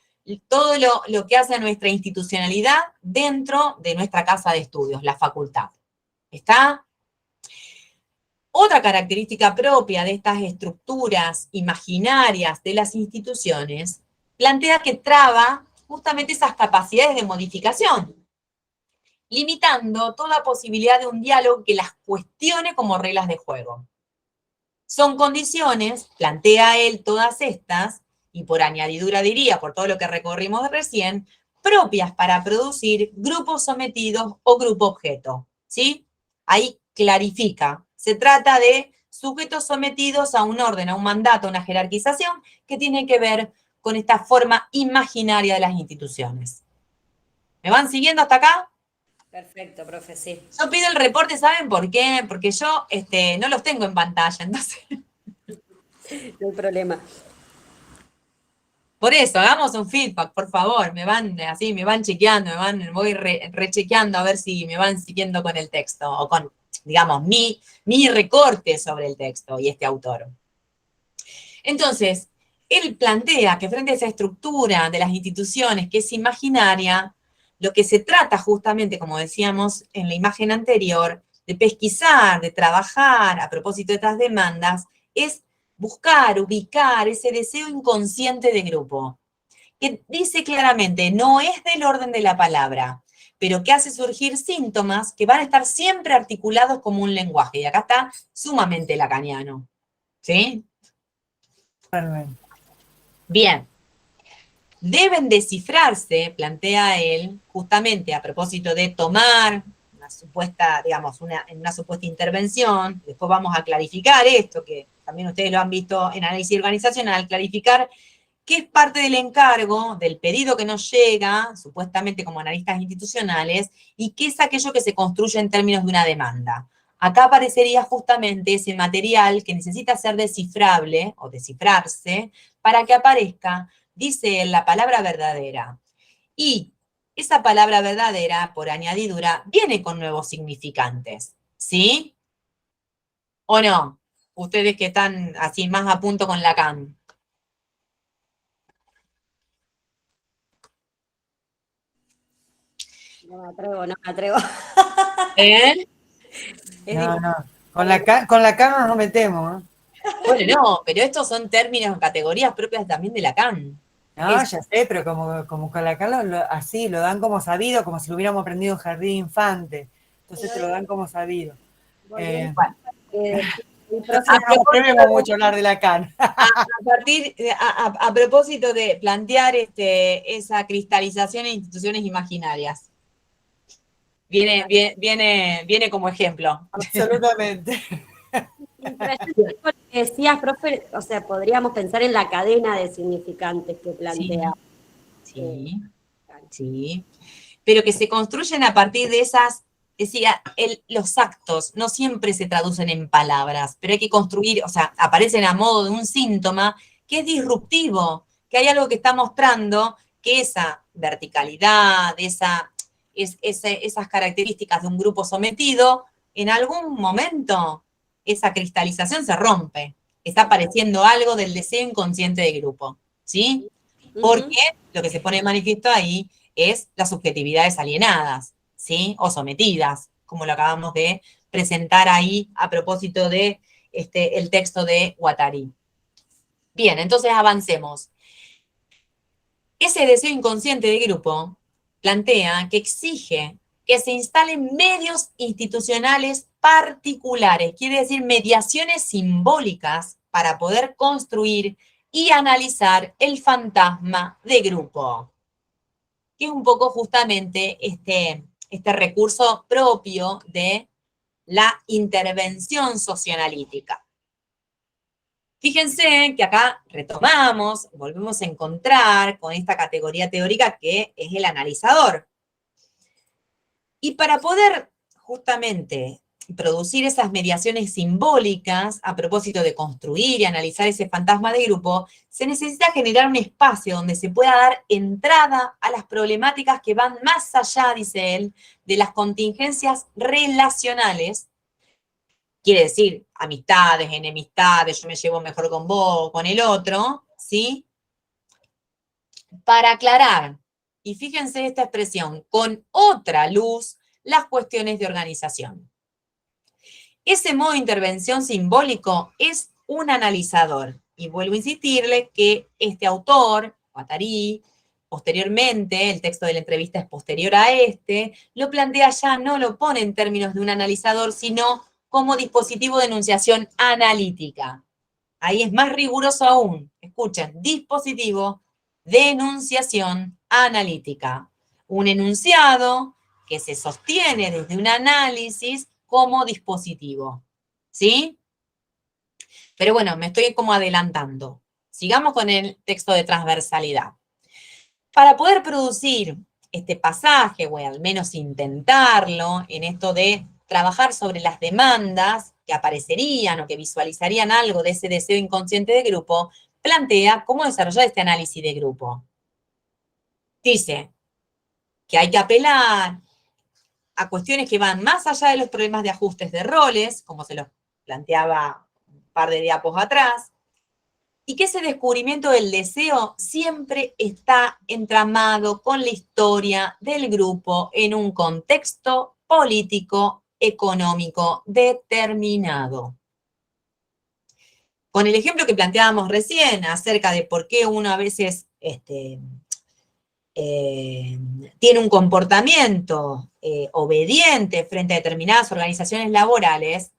Speaker 1: todo lo que hace a nuestra institucionalidad dentro de nuestra casa de estudios, la facultad. ¿Está? Otra característica propia de estas estructuras imaginarias de las instituciones plantea que traba justamente esas capacidades de modificación, limitando toda posibilidad de un diálogo que las cuestione como reglas de juego. Son condiciones, plantea él todas estas, y por añadidura diría, por todo lo que recorrimos recién, propias para producir grupos sometidos o grupo objeto, ¿sí? Ahí clarifica, se trata de sujetos sometidos a un orden, a un mandato, a una jerarquización que tiene que ver con esta forma imaginaria de las instituciones. ¿Me van siguiendo hasta acá?
Speaker 3: Perfecto, profe, sí.
Speaker 1: Yo pido el reporte, ¿saben por qué? Porque yo no los tengo en pantalla, entonces...
Speaker 3: No hay problema.
Speaker 1: Por eso, hagamos un feedback, por favor. Me van chequeando, voy rechequeando a ver si me van siguiendo con el texto, o con, digamos, mi recorte sobre el texto y este autor. Entonces, él plantea que frente a esa estructura de las instituciones que es imaginaria, lo que se trata justamente, como decíamos en la imagen anterior, de pesquisar, de trabajar a propósito de estas demandas, es buscar, ubicar ese deseo inconsciente de grupo, que dice claramente, no es del orden de la palabra, pero que hace surgir síntomas que van a estar siempre articulados como un lenguaje. Y acá está sumamente lacaniano. ¿Sí? Bien. Deben descifrarse, plantea él, justamente a propósito de tomar una supuesta, digamos, una supuesta intervención, después vamos a clarificar esto, que también ustedes lo han visto en análisis organizacional, clarificar qué es parte del encargo, del pedido que nos llega, supuestamente como analistas institucionales, y qué es aquello que se construye en términos de una demanda. Acá aparecería justamente ese material que necesita ser descifrable o descifrarse para que aparezca, dice él, la palabra verdadera. Y esa palabra verdadera, por añadidura, viene con nuevos significantes, ¿sí? ¿O no? Ustedes que están así más a punto con Lacan.
Speaker 3: No me atrevo, no me atrevo.
Speaker 1: ¿Eh?
Speaker 2: No. Con Lacan no nos metemos, ¿eh?
Speaker 1: Bueno, no, pero estos son términos, categorías propias también de Lacan.
Speaker 2: No, ya sé, pero como con la Carla, así, lo dan como sabido, como si lo hubiéramos aprendido en jardín infante. Entonces te lo dan como sabido.
Speaker 3: Volviendo
Speaker 1: Bueno,
Speaker 3: a lo que decía el
Speaker 2: No
Speaker 1: a
Speaker 3: profe,
Speaker 2: aprendemos
Speaker 1: propósito
Speaker 2: mucho a hablar de Lacan.
Speaker 1: a propósito de plantear esa cristalización en instituciones imaginarias. Viene como ejemplo.
Speaker 2: Absolutamente.
Speaker 3: y trayendo algo lo que decías, profe, o sea, podríamos pensar en la cadena de significantes que plantea.
Speaker 1: Sí, sí, sí. Pero que se construyen a partir de esas, decía, los actos no siempre se traducen en palabras, pero hay que construir, o sea, aparecen a modo de un síntoma que es disruptivo, que hay algo que está mostrando que esa verticalidad, esas características de un grupo sometido, en algún momento esa cristalización se rompe. Está apareciendo algo del deseo inconsciente del grupo, ¿sí? Porque lo que se pone de manifiesto ahí es las subjetividades alienadas, ¿sí? O sometidas, como lo acabamos de presentar ahí a propósito de el texto de Guattari. Bien, entonces avancemos. Ese deseo inconsciente de grupo plantea que exige que se instalen medios institucionales particulares, quiere decir mediaciones simbólicas para poder construir y analizar el fantasma de grupo, que es un poco justamente este recurso propio de la intervención socioanalítica. Fíjense que acá retomamos, volvemos a encontrar con esta categoría teórica que es el analizador. Y para poder justamente producir esas mediaciones simbólicas a propósito de construir y analizar ese fantasma de grupo, se necesita generar un espacio donde se pueda dar entrada a las problemáticas que van más allá, dice él, de las contingencias relacionales. Quiere decir, amistades, enemistades, yo me llevo mejor con vos, con el otro, ¿sí? Para aclarar, y fíjense esta expresión, con otra luz, las cuestiones de organización. Ese modo de intervención simbólico es un analizador. Y vuelvo a insistirle que este autor, Guattari, posteriormente, el texto de la entrevista es posterior a lo plantea ya, no lo pone en términos de un analizador, sino como dispositivo de enunciación analítica. Ahí es más riguroso aún. Escuchen, dispositivo de enunciación analítica. Un enunciado que se sostiene desde un análisis como dispositivo. ¿Sí? Pero bueno, me estoy como adelantando. Sigamos con el texto de transversalidad. Para poder producir este pasaje, o al menos intentarlo, en esto de trabajar sobre las demandas que aparecerían o que visualizarían algo de ese deseo inconsciente de grupo, plantea cómo desarrollar este análisis de grupo. Dice que hay que apelar a cuestiones que van más allá de los problemas de ajustes de roles, como se los planteaba un par de diapos atrás, y que ese descubrimiento del deseo siempre está entramado con la historia del grupo en un contexto político, económico determinado. Con el ejemplo que planteábamos recién acerca de por qué uno a veces tiene un comportamiento obediente frente a determinadas organizaciones laborales,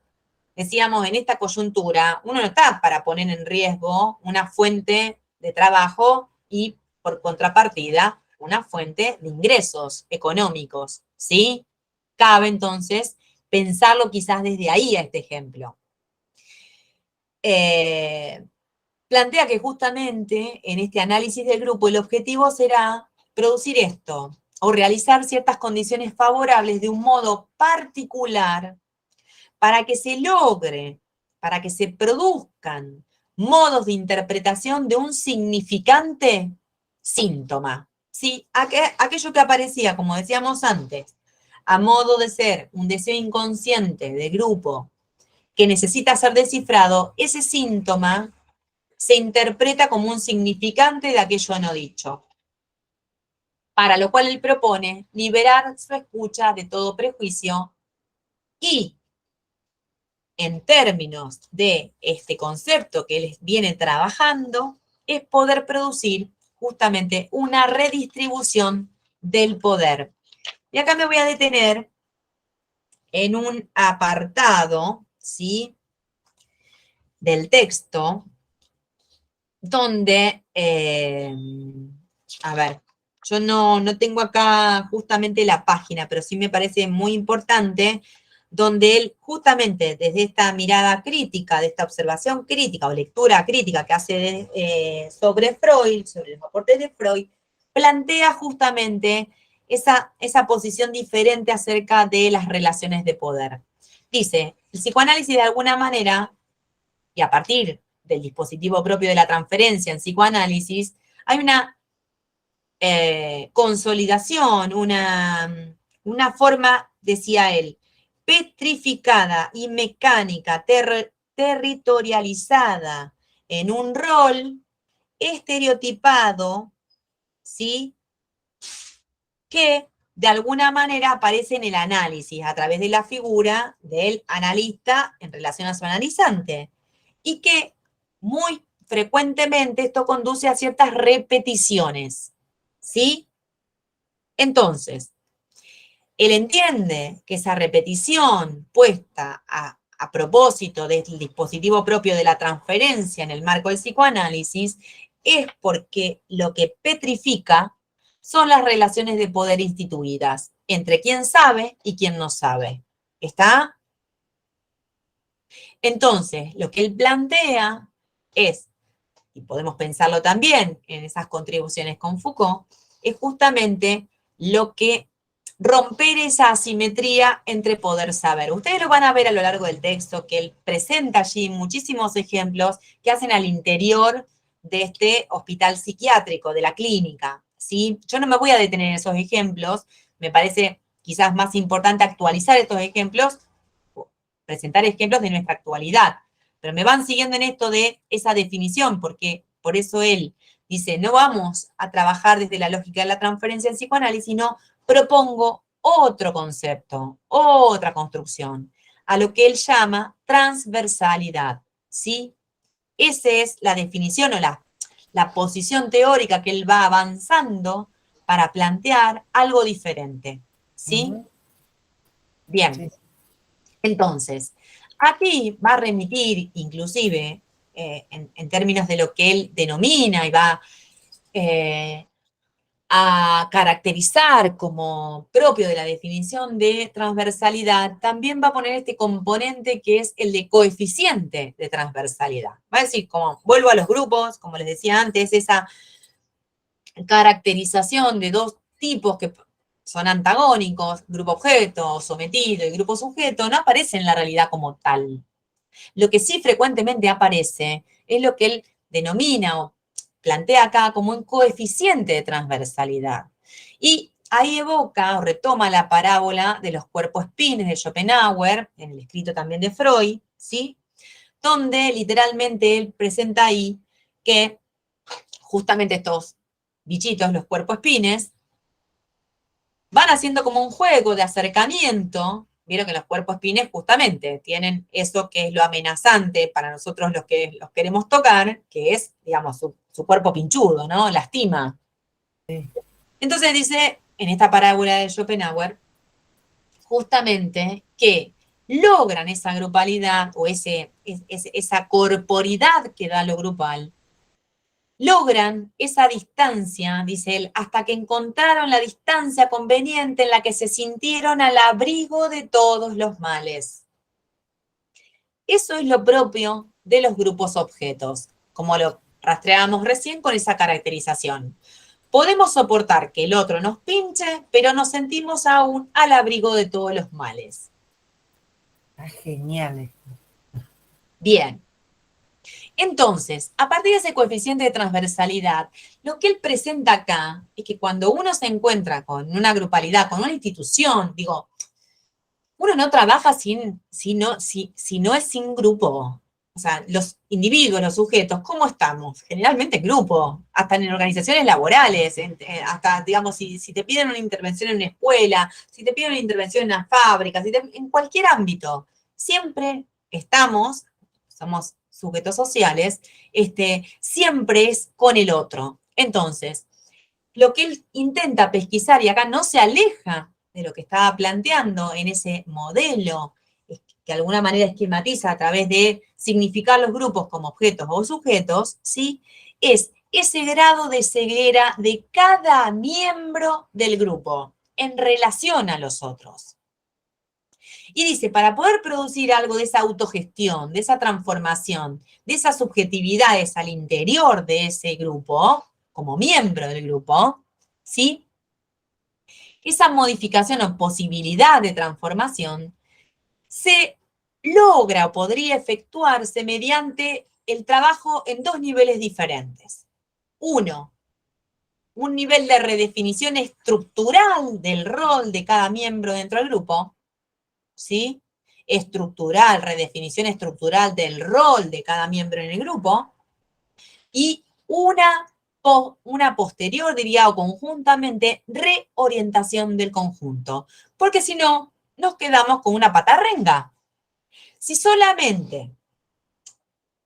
Speaker 1: decíamos, en esta coyuntura, uno no está para poner en riesgo una fuente de trabajo y, por contrapartida, una fuente de ingresos económicos, ¿sí? Cabe, entonces, pensarlo quizás desde ahí a este ejemplo. Plantea que justamente en este análisis del grupo el objetivo será producir esto, o realizar ciertas condiciones favorables de un modo particular para que se logre, para que se produzcan modos de interpretación de un significante síntoma. ¿Sí? Aquello que aparecía, como decíamos antes, a modo de ser un deseo inconsciente de grupo que necesita ser descifrado, ese síntoma se interpreta como un significante de aquello no dicho. Para lo cual él propone liberar su escucha de todo prejuicio y en términos de este concepto que él viene trabajando, es poder producir justamente una redistribución del poder. Y acá me voy a detener en un apartado, ¿sí?, del texto, donde, a ver, yo no tengo acá justamente la página, pero sí me parece muy importante, donde él justamente desde esta mirada crítica, de esta observación crítica o lectura crítica que hace sobre Freud, sobre los aportes de Freud, plantea justamente esa posición diferente acerca de las relaciones de poder. Dice, el psicoanálisis de alguna manera, y a partir del dispositivo propio de la transferencia en psicoanálisis, hay una consolidación, una forma, decía él, petrificada y mecánica, territorializada en un rol estereotipado, ¿sí?, que de alguna manera aparece en el análisis a través de la figura del analista en relación a su analizante, y que muy frecuentemente esto conduce a ciertas repeticiones, ¿sí? Entonces, él entiende que esa repetición puesta a propósito del dispositivo propio de la transferencia en el marco del psicoanálisis es porque lo que petrifica son las relaciones de poder instituidas entre quien sabe y quien no sabe. ¿Está? Entonces, lo que él plantea es, y podemos pensarlo también en esas contribuciones con Foucault, es justamente lo que romper esa asimetría entre poder-saber. Ustedes lo van a ver a lo largo del texto, que él presenta allí muchísimos ejemplos que hacen al interior de este hospital psiquiátrico, de la clínica, ¿sí? Yo no me voy a detener en esos ejemplos, me parece quizás más importante actualizar estos ejemplos, presentar ejemplos de nuestra actualidad, pero me van siguiendo en esto de esa definición, porque por eso él dice, no vamos a trabajar desde la lógica de la transferencia en psicoanálisis, sino propongo otro concepto, otra construcción, a lo que él llama transversalidad, ¿sí? Esa es la definición o la posición teórica que él va avanzando para plantear algo diferente, ¿sí? Bien.
Speaker 2: Sí.
Speaker 1: Entonces, aquí va a remitir, inclusive, en términos de lo que él denomina y va a caracterizar como propio de la definición de transversalidad, también va a poner este componente que es el de coeficiente de transversalidad. Va a decir, como vuelvo a los grupos, como les decía antes, esa caracterización de dos tipos que son antagónicos, grupo objeto, sometido y grupo sujeto, no aparece en la realidad como tal. Lo que sí frecuentemente aparece es lo que él denomina o plantea acá como un coeficiente de transversalidad. Y ahí evoca o retoma la parábola de los cuerpos espines de Schopenhauer, en el escrito también de Freud, ¿sí?, donde literalmente él presenta ahí que justamente estos bichitos, los cuerpos espines, van haciendo como un juego de acercamiento. Vieron que los cuerpos espines justamente tienen eso que es lo amenazante para nosotros los que los queremos tocar, que es, digamos, su cuerpo pinchudo, ¿no? Lastima.
Speaker 2: Sí.
Speaker 1: Entonces dice, en esta parábola de Schopenhauer, justamente que logran esa grupalidad o esa corporidad que da lo grupal, logran esa distancia, dice él, hasta que encontraron la distancia conveniente en la que se sintieron al abrigo de todos los males. Eso es lo propio de los grupos objetos, como lo rastreábamos recién con esa caracterización. Podemos soportar que el otro nos pinche, pero nos sentimos aún al abrigo de todos los males.
Speaker 2: Está genial.
Speaker 1: Bien. Entonces, a partir de ese coeficiente de transversalidad, lo que él presenta acá es que cuando uno se encuentra con una grupalidad, con una institución, digo, uno no trabaja si no es sin grupo. O sea, los individuos, los sujetos, ¿cómo estamos? Generalmente en grupo, hasta en organizaciones laborales, hasta, digamos, si te piden una intervención en una escuela, si te piden una intervención en una fábrica, en cualquier ámbito, siempre somos sujetos sociales, siempre es con el otro. Entonces, lo que él intenta pesquisar, y acá no se aleja de lo que estaba planteando en ese modelo, que de alguna manera esquematiza a través de significar los grupos como objetos o sujetos, ¿sí? Es ese grado de ceguera de cada miembro del grupo en relación a los otros. Y dice, para poder producir algo de esa autogestión, de esa transformación, de esas subjetividades al interior de ese grupo, como miembro del grupo, ¿sí? Esa modificación o posibilidad de transformación se logra o podría efectuarse mediante el trabajo en dos niveles diferentes. Uno, un nivel de redefinición estructural del rol de cada miembro dentro del grupo, ¿sí? Estructural, redefinición estructural del rol de cada miembro en el grupo, y una posterior, diría, o conjuntamente, reorientación del conjunto. Porque si no, nos quedamos con una patarrenga. Si solamente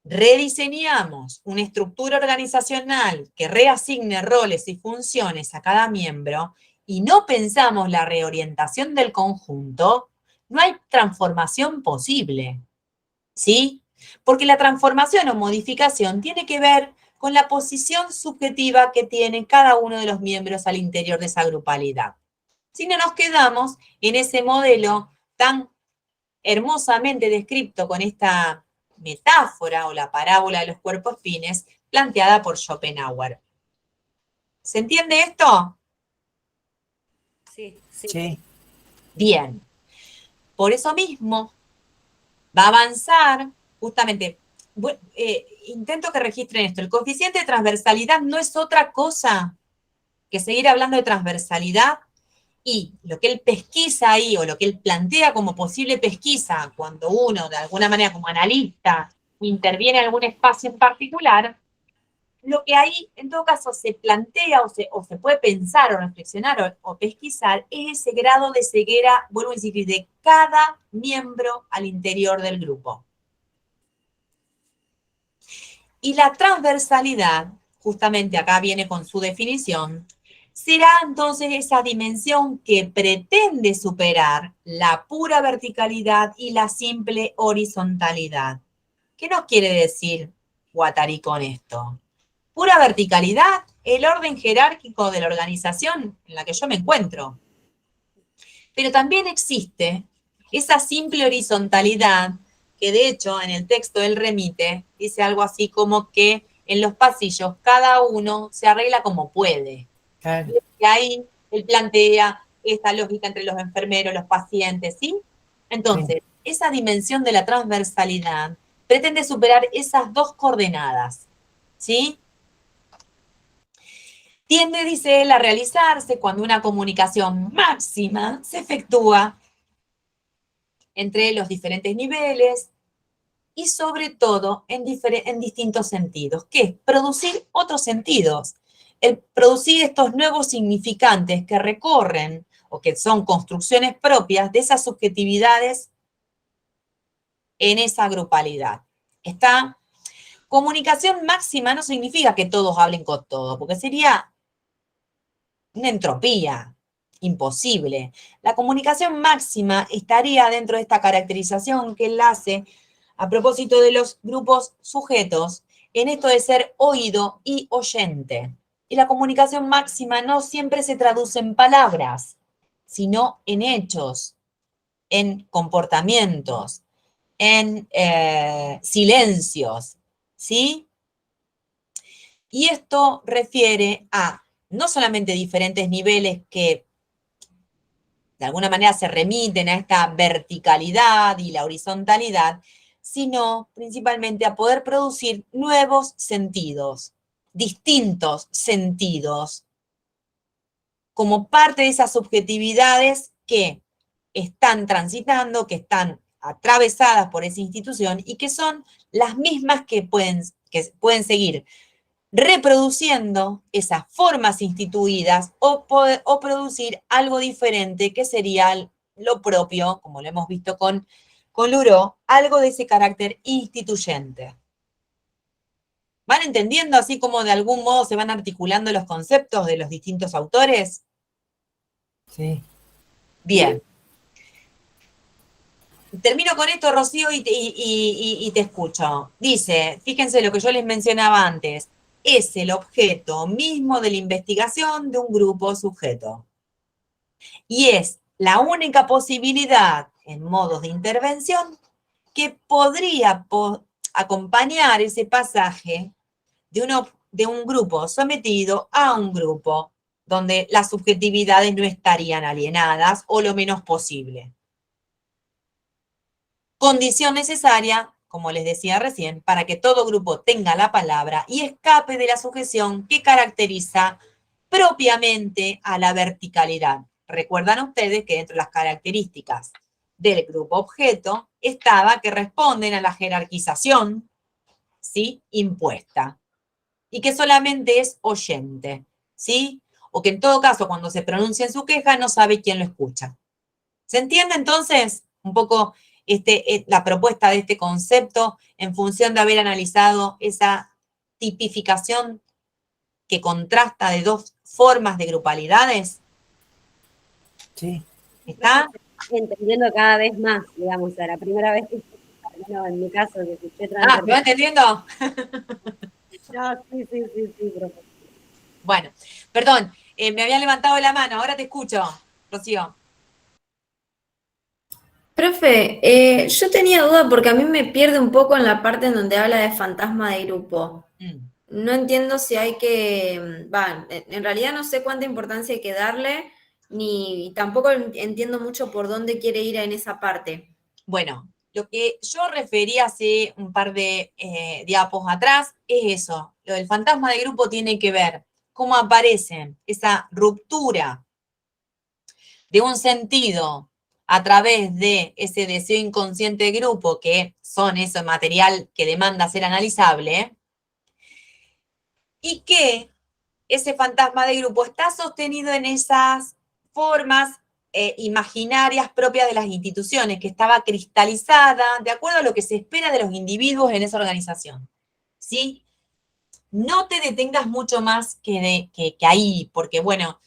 Speaker 1: rediseñamos una estructura organizacional que reasigne roles y funciones a cada miembro y no pensamos la reorientación del conjunto, no hay transformación posible, ¿sí? Porque la transformación o modificación tiene que ver con la posición subjetiva que tiene cada uno de los miembros al interior de esa grupalidad. Si no, nos quedamos en ese modelo tan hermosamente descrito con esta metáfora o la parábola de los cuerpos fines planteada por Schopenhauer. ¿Se entiende esto?
Speaker 3: Sí, sí.
Speaker 2: Sí.
Speaker 1: Bien. Por eso mismo va a avanzar justamente. Intento que registren esto. El coeficiente de transversalidad no es otra cosa que seguir hablando de transversalidad, y lo que él pesquisa ahí, o lo que él plantea como posible pesquisa, cuando uno, de alguna manera, como analista, interviene en algún espacio en particular, lo que ahí, en todo caso, se plantea o se puede pensar o reflexionar o pesquisar es ese grado de ceguera, vuelvo a insistir, de cada miembro al interior del grupo. Y la transversalidad, justamente acá viene con su definición, será entonces esa dimensión que pretende superar la pura verticalidad y la simple horizontalidad. ¿Qué nos quiere decir Guattari con esto? Pura verticalidad, el orden jerárquico de la organización en la que yo me encuentro. Pero también existe esa simple horizontalidad que de hecho en el texto él remite, dice algo así como que en los pasillos cada uno se arregla como puede.
Speaker 2: Claro.
Speaker 1: Y ahí él plantea esta lógica entre los enfermeros, los pacientes, ¿sí? Entonces, esa dimensión de la transversalidad pretende superar esas dos coordenadas, ¿sí? Tiende, dice él, a realizarse cuando una comunicación máxima se efectúa entre los diferentes niveles y sobre todo en distintos sentidos, que es producir otros sentidos, el producir estos nuevos significantes que recorren o que son construcciones propias de esas subjetividades en esa grupalidad. Esta comunicación máxima no significa que todos hablen con todos, porque sería una entropía imposible. La comunicación máxima estaría dentro de esta caracterización que él hace a propósito de los grupos sujetos, en esto de ser oído y oyente. Y la comunicación máxima no siempre se traduce en palabras, sino en hechos, en comportamientos, en silencios, ¿sí? Y esto refiere a no solamente diferentes niveles que de alguna manera se remiten a esta verticalidad y la horizontalidad, sino principalmente a poder producir nuevos sentidos, distintos sentidos, como parte de esas subjetividades que están transitando, que están atravesadas por esa institución y que son las mismas que pueden seguir reproduciendo esas formas instituidas o producir algo diferente que sería lo propio, como lo hemos visto con Luró, algo de ese carácter instituyente. ¿Van entendiendo así como de algún modo se van articulando los conceptos de los distintos autores?
Speaker 2: Sí.
Speaker 1: Bien. Termino con esto, Rocío, y te escucho. Dice, fíjense lo que yo les mencionaba antes, es el objeto mismo de la investigación de un grupo sujeto. Y es la única posibilidad en modos de intervención que podría acompañar ese pasaje de un grupo sometido a un grupo donde las subjetividades no estarían alienadas o lo menos posible. Condición necesaria, como les decía recién, para que todo grupo tenga la palabra y escape de la sujeción que caracteriza propiamente a la verticalidad. Recuerdan ustedes que dentro de las características del grupo objeto estaba que responden a la jerarquización, ¿sí?, impuesta, y que solamente es oyente, ¿sí? O que en todo caso, cuando se pronuncia en su queja, no sabe quién lo escucha. ¿Se entiende entonces un poco la propuesta de este concepto en función de haber analizado esa tipificación que contrasta de dos formas de grupalidades?
Speaker 2: Sí.
Speaker 1: ¿Está?
Speaker 3: Entendiendo cada vez más, digamos, o sea, la primera vez que, bueno, en mi caso, que escuché
Speaker 1: Ah, ¿me va entendiendo?
Speaker 3: No, sí, profe.
Speaker 1: Bueno, perdón, me había levantado la mano, ahora te escucho, Rocío.
Speaker 5: Profe, yo tenía duda porque a mí me pierde un poco en la parte en donde habla de fantasma de grupo.
Speaker 1: Mm.
Speaker 5: No entiendo si hay que, en realidad no sé cuánta importancia hay que darle, ni tampoco entiendo mucho por dónde quiere ir en esa parte.
Speaker 1: Bueno, lo que yo refería hace un par de diapos atrás es eso. Lo del fantasma de grupo tiene que ver cómo aparece esa ruptura de un sentido a través de ese deseo inconsciente de grupo, que son ese material que demanda ser analizable, y que ese fantasma de grupo está sostenido en esas formas imaginarias propias de las instituciones, que estaba cristalizada de acuerdo a lo que se espera de los individuos en esa organización. ¿Sí? No te detengas mucho más que ahí, porque, bueno,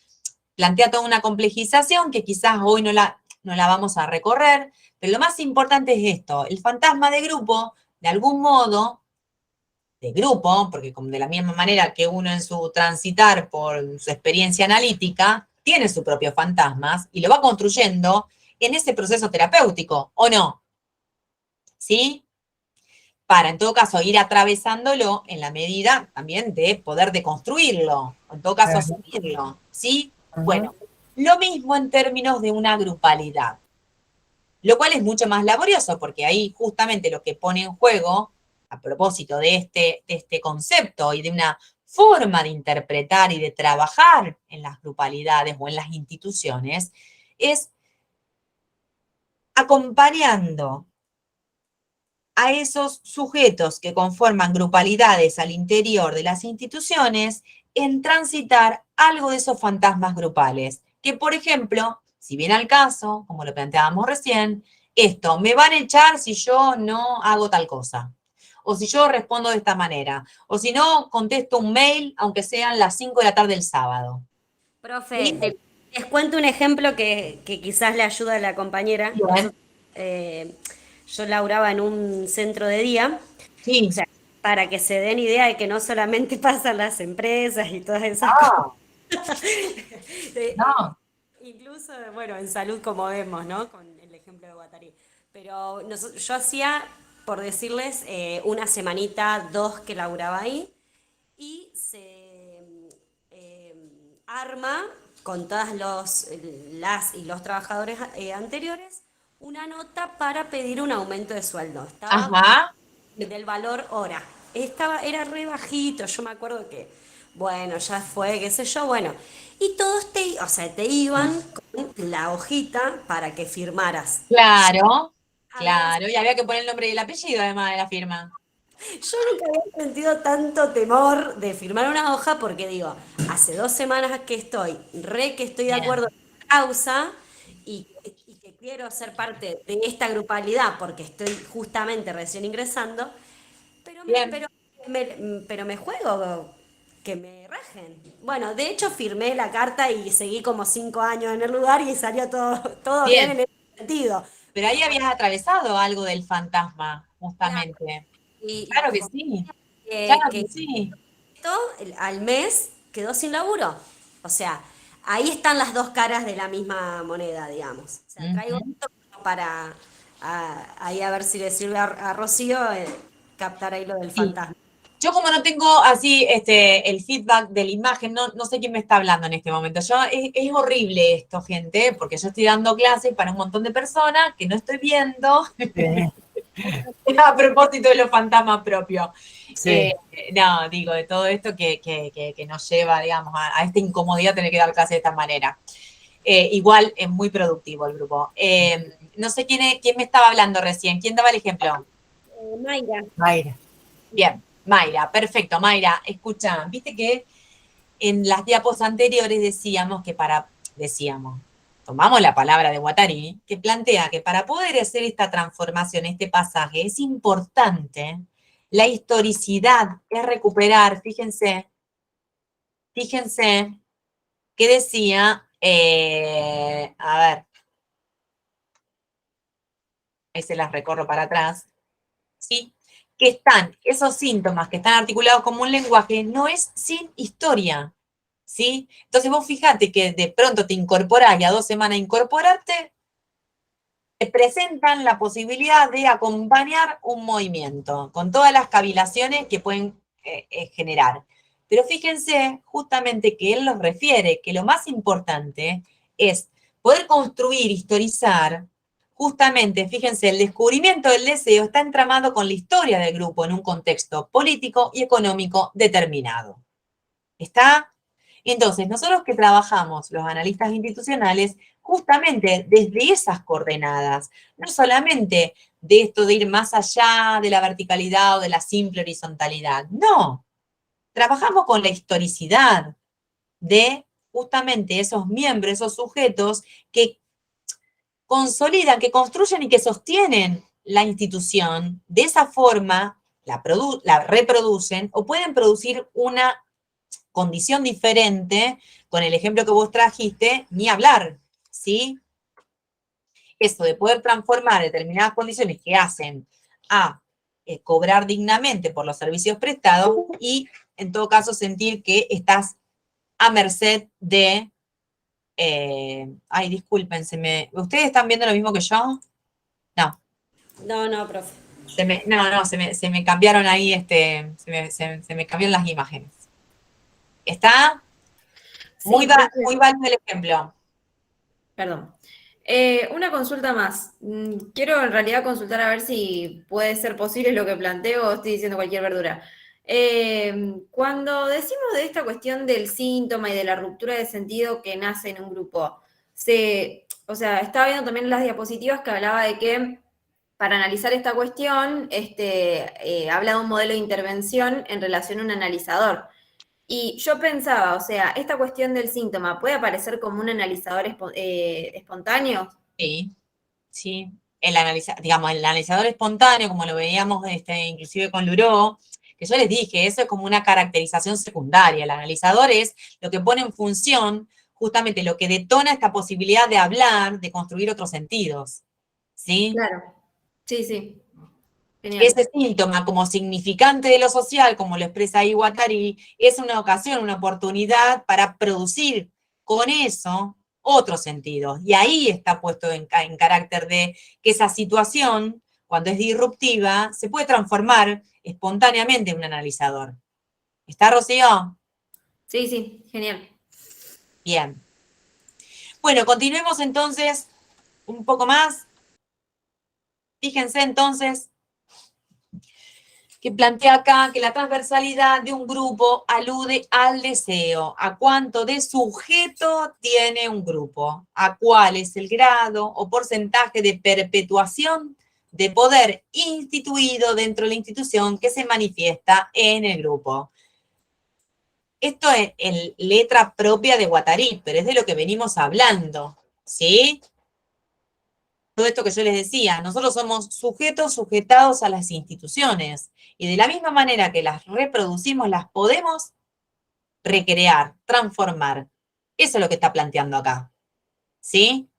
Speaker 1: plantea toda una complejización que quizás hoy no la vamos a recorrer, pero lo más importante es esto, el fantasma de grupo, de algún modo, de grupo, porque como de la misma manera que uno en su transitar por su experiencia analítica, tiene sus propios fantasmas y lo va construyendo en ese proceso terapéutico, ¿o no? ¿Sí? Para, en todo caso, ir atravesándolo en la medida también de poder deconstruirlo, o en todo caso, asumirlo, ¿sí? Bueno, lo mismo en términos de una grupalidad, lo cual es mucho más laborioso, porque ahí justamente lo que pone en juego, a propósito de este concepto y de una forma de interpretar y de trabajar en las grupalidades o en las instituciones, es acompañando a esos sujetos que conforman grupalidades al interior de las instituciones en transitar algo de esos fantasmas grupales. Que, por ejemplo, si viene al caso, como lo planteábamos recién, esto, me van a echar si yo no hago tal cosa. O si yo respondo de esta manera. O si no, contesto un mail, aunque sean las 5 de la tarde del sábado.
Speaker 6: Profe,
Speaker 1: ¿Sí?
Speaker 6: les cuento un ejemplo que quizás le ayuda a la compañera.
Speaker 1: Bien.
Speaker 6: Yo laburaba en un centro de día,
Speaker 1: Sí.
Speaker 6: o sea, para que se den idea de que no solamente pasan las empresas y todas esas
Speaker 1: No,
Speaker 6: cosas.
Speaker 1: no.
Speaker 6: Incluso, bueno, en salud como vemos, ¿no? Con el ejemplo de Guattari. Pero yo hacía, por decirles, una semanita, dos que laburaba ahí, y se arma con todas las y los trabajadores anteriores una nota para pedir un aumento de sueldo. Estaba
Speaker 1: Ajá.
Speaker 6: del valor hora. Era re bajito, yo me acuerdo que, bueno, ya fue, qué sé yo, bueno. Y todos te iban con la hojita para que firmaras.
Speaker 1: Claro,
Speaker 6: Había
Speaker 1: claro. Y había que poner el nombre y el apellido además de la firma.
Speaker 6: Yo nunca había sentido tanto temor de firmar una hoja porque digo, hace 2 semanas que estoy de
Speaker 1: Bien.
Speaker 6: acuerdo con la causa y que quiero ser parte de esta grupalidad porque estoy justamente recién ingresando, pero
Speaker 1: Bien.
Speaker 6: pero me juego que me rajen. Bueno, de hecho firmé la carta y seguí como 5 años en el lugar y salió todo bien
Speaker 1: Bien,
Speaker 6: en ese sentido.
Speaker 1: pero ahí habías atravesado algo del fantasma,
Speaker 6: Claro,
Speaker 1: justamente.
Speaker 6: y
Speaker 1: Claro que
Speaker 6: como
Speaker 1: sí,
Speaker 6: que,
Speaker 1: claro
Speaker 6: que
Speaker 1: que sí.
Speaker 6: esto al mes quedó sin laburo. O sea, ahí están las dos caras de la misma moneda, digamos. O sea, traigo
Speaker 1: Ujú.
Speaker 6: esto para ahí a ver si le sirve a Rocío captar ahí lo del
Speaker 1: Sí.
Speaker 6: fantasma.
Speaker 1: Yo como no tengo así el feedback de la imagen, no sé quién me está hablando en este momento. Es horrible esto, gente, porque yo estoy dando clases para un montón de personas que no estoy viendo
Speaker 2: Sí,
Speaker 1: a propósito de los fantasmas propios.
Speaker 2: sí.
Speaker 1: No, digo, de todo esto que nos lleva, digamos, a esta incomodidad tener que dar clases de esta manera. Igual es muy productivo el grupo. No sé quién me estaba hablando recién. ¿Quién daba el ejemplo?
Speaker 3: Mayra,
Speaker 2: Mayra.
Speaker 1: Bien, Mayra, perfecto. Mayra, escucha, viste que en las diapos anteriores decíamos, tomamos la palabra de Guattari, que plantea que para poder hacer esta transformación, este pasaje, es importante la historicidad, es recuperar, fíjense que decía, a ver, ahí se las recorro para atrás, ¿sí? Que están, esos síntomas que están articulados como un lenguaje, no es sin historia, ¿sí? Entonces vos fíjate que de pronto te incorporás y a 2 semanas de incorporarte, te presentan la posibilidad de acompañar un movimiento con todas las cavilaciones que pueden generar. Pero fíjense justamente que él los refiere que lo más importante es poder construir, historizar, justamente, fíjense, el descubrimiento del deseo está entramado con la historia del grupo en un contexto político y económico determinado. ¿Está? Entonces, nosotros que trabajamos, los analistas institucionales, justamente desde esas coordenadas, no solamente de esto de ir más allá de la verticalidad o de la simple horizontalidad, no, trabajamos con la historicidad de justamente esos miembros, esos sujetos que consolidan, que construyen y que sostienen la institución. De esa forma, la reproducen o pueden producir una condición diferente, con el ejemplo que vos trajiste, ni hablar, ¿sí? Eso de poder transformar determinadas condiciones que hacen a cobrar dignamente por los servicios prestados y, en todo caso, sentir que estás a merced de... ay, disculpen, ¿ustedes están viendo lo mismo que yo? No,
Speaker 6: No, profe.
Speaker 1: se me cambiaron ahí, se me cambiaron las imágenes. Está
Speaker 5: Sí, profe.
Speaker 1: muy válido el ejemplo.
Speaker 5: Perdón. Una consulta más. Quiero en realidad consultar a ver si puede ser posible lo que planteo o estoy diciendo cualquier verdura. Cuando decimos de esta cuestión del síntoma y de la ruptura de sentido que nace en un grupo, o sea, estaba viendo también en las diapositivas que hablaba de que para analizar esta cuestión, habla de un modelo de intervención en relación a un analizador. Y yo pensaba, o sea, esta cuestión del síntoma puede aparecer como un analizador espontáneo.
Speaker 1: Sí, sí. Digamos, el analizador espontáneo, como lo veíamos inclusive con Luró, que yo les dije, eso es como una caracterización secundaria. El analizador es lo que pone en función justamente lo que detona esta posibilidad de hablar, de construir otros sentidos. ¿Sí?
Speaker 5: Claro. Sí, sí. Genial.
Speaker 1: Ese síntoma como significante de lo social, como lo expresa ahí Guattari, es una ocasión, una oportunidad para producir con eso otros sentidos. Y ahí está puesto en carácter de que esa situación, cuando es disruptiva, se puede transformar espontáneamente en un analizador. ¿Está, Rocío?
Speaker 5: Sí, sí, genial.
Speaker 1: Bien. Bueno, continuemos entonces un poco más. Fíjense entonces que plantea acá que la transversalidad de un grupo alude al deseo, a cuánto de sujeto tiene un grupo, a cuál es el grado o porcentaje de perpetuación de poder instituido dentro de la institución que se manifiesta en el grupo. Esto es en letra propia de Guattari, pero es de lo que venimos hablando, ¿sí? todo esto que yo les decía, nosotros somos sujetos sujetados a las instituciones y de la misma manera que las reproducimos, las podemos recrear, transformar. Eso es lo que está planteando acá, ¿sí?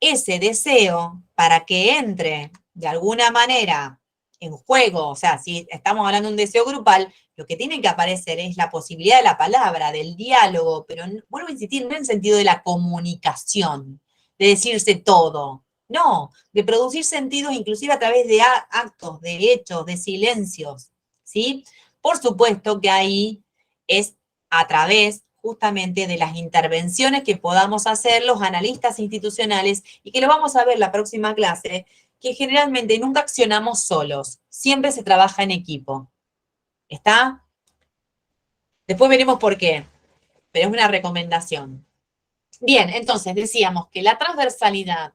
Speaker 1: Ese deseo para que entre de alguna manera en juego, o sea, si estamos hablando de un deseo grupal, lo que tiene que aparecer es la posibilidad de la palabra, del diálogo, pero vuelvo a insistir, no en el sentido de la comunicación, de decirse todo, no, de producir sentidos inclusive a través de actos, de hechos, de silencios, ¿sí? Por supuesto que ahí es a través justamente de las intervenciones que podamos hacer los analistas institucionales y que lo vamos a ver la próxima clase, que generalmente nunca accionamos solos, siempre se trabaja en equipo. ¿Está? Después veremos por qué, pero es una recomendación. Bien, entonces decíamos que la transversalidad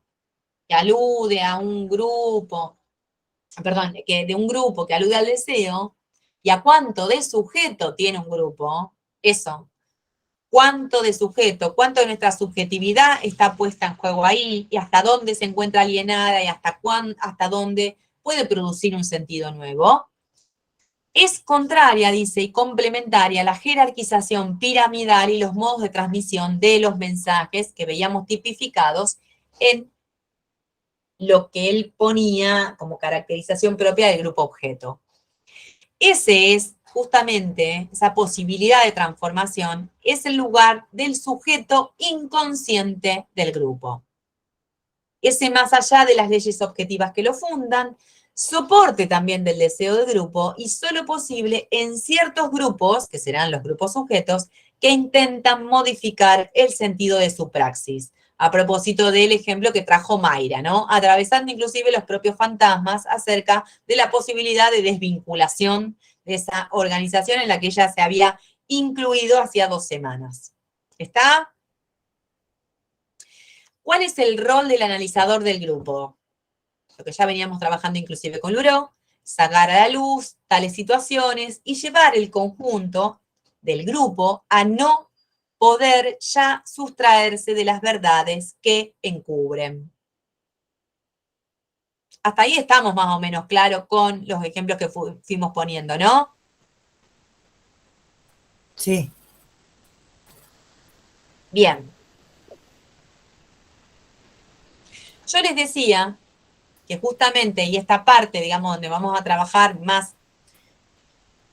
Speaker 1: que alude a un grupo, perdón, que de un grupo que alude al deseo, y a cuánto de sujeto tiene un grupo, eso, cuánto de sujeto, cuánto de nuestra subjetividad está puesta en juego ahí, y hasta dónde se encuentra alienada, y hasta dónde puede producir un sentido nuevo. Es contraria, dice, y complementaria a la jerarquización piramidal y los modos de transmisión de los mensajes que veíamos tipificados en lo que él ponía como caracterización propia del grupo objeto. Ese es justamente, esa posibilidad de transformación, es el lugar del sujeto inconsciente del grupo. Ese más allá de las leyes objetivas que lo fundan, soporte también del deseo de grupo y solo posible en ciertos grupos, que serán los grupos sujetos, que intentan modificar el sentido de su praxis. A propósito del ejemplo que trajo Mayra, ¿no? Atravesando inclusive los propios fantasmas acerca de la posibilidad de desvinculación de esa organización en la que ella se había incluido hacía 2 semanas. ¿Está? ¿Cuál es el rol del analizador del grupo? Lo que ya veníamos trabajando inclusive con Luró, sacar a la luz tales situaciones y llevar el conjunto del grupo a no poder ya sustraerse de las verdades que encubren. Hasta ahí estamos más o menos claros con los ejemplos que fuimos poniendo, ¿no?
Speaker 2: Sí.
Speaker 1: Bien. Yo les decía que justamente, y esta parte, digamos, donde vamos a trabajar más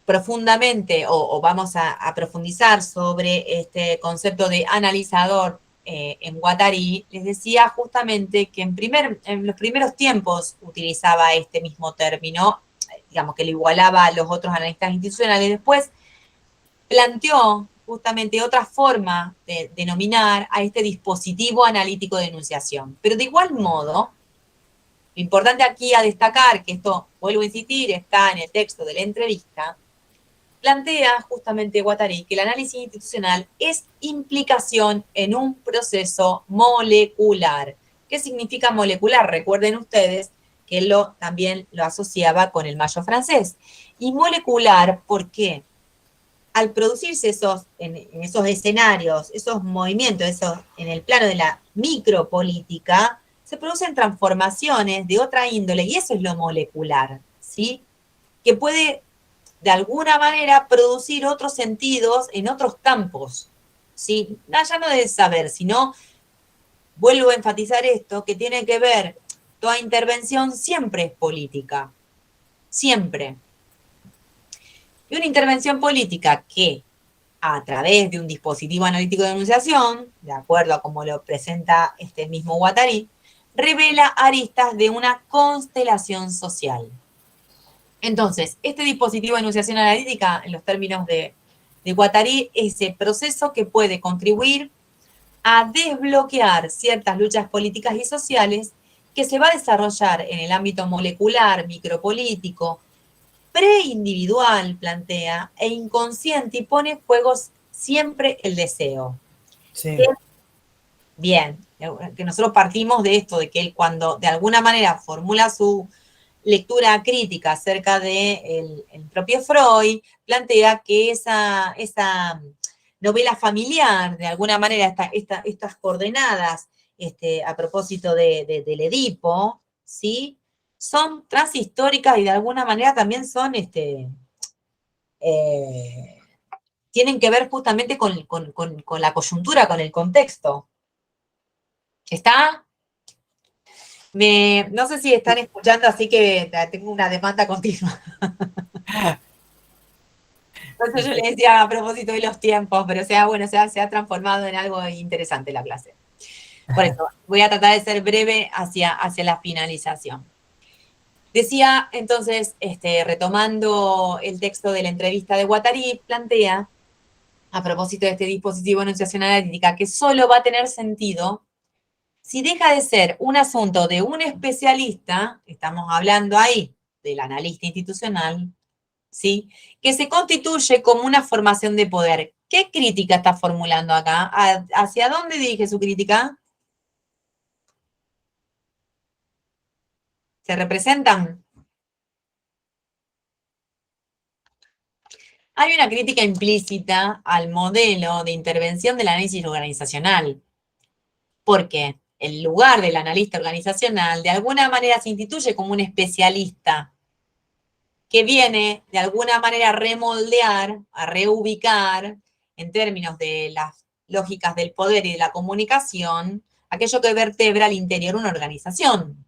Speaker 1: profundamente o vamos a profundizar sobre este concepto de analizador en Guattari, les decía justamente que en los primeros tiempos utilizaba este mismo término, digamos que lo igualaba a los otros analistas institucionales, después planteó justamente otra forma de denominar a este dispositivo analítico de enunciación. Pero de igual modo, lo importante aquí a destacar, que esto, vuelvo a insistir, está en el texto de la entrevista, plantea justamente Guattari que el análisis institucional es implicación en un proceso molecular. ¿Qué significa molecular? Recuerden ustedes que él también lo asociaba con el mayo francés. Y molecular, ¿por qué? Al producirse en esos escenarios, esos movimientos, en el plano de la micropolítica, se producen transformaciones de otra índole, y eso es lo molecular, ¿sí? Que puede, de alguna manera, producir otros sentidos en otros campos, ¿sí? Ya no de saber, sino, vuelvo a enfatizar esto, que tiene que ver, toda intervención siempre es política, siempre. Y una intervención política que, a través de un dispositivo analítico de enunciación, de acuerdo a como lo presenta este mismo Guattari, revela aristas de una constelación social. Entonces, este dispositivo de enunciación analítica, en los términos de Guattari, es el proceso que puede contribuir a desbloquear ciertas luchas políticas y sociales que se va a desarrollar en el ámbito molecular, micropolítico, preindividual, plantea, e inconsciente, y pone en juego siempre el deseo.
Speaker 2: Sí.
Speaker 1: Bien, que nosotros partimos de esto, de que él cuando de alguna manera formula su lectura crítica acerca de el propio Freud, plantea que esa novela familiar, de alguna manera, estas coordenadas a propósito del Edipo, ¿sí? Son transhistóricas y de alguna manera también son, tienen que ver justamente con la coyuntura, con el contexto. ¿Está? No sé si están escuchando, así que tengo una demanda continua. Entonces yo les decía a propósito de los tiempos, pero se ha transformado en algo interesante la clase. Por eso, voy a tratar de ser breve hacia la finalización. Decía, entonces, retomando el texto de la entrevista de Guattari, plantea, a propósito de este dispositivo de enunciación analítica, que solo va a tener sentido si deja de ser un asunto de un especialista, estamos hablando ahí del analista institucional, ¿sí? Que se constituye como una formación de poder. ¿Qué crítica está formulando acá? ¿Hacia dónde dirige su crítica? ¿Se representan? Hay una crítica implícita al modelo de intervención del análisis organizacional, porque el lugar del analista organizacional de alguna manera se instituye como un especialista que viene de alguna manera a remoldear, a reubicar, en términos de las lógicas del poder y de la comunicación, aquello que vertebra al interior una organización.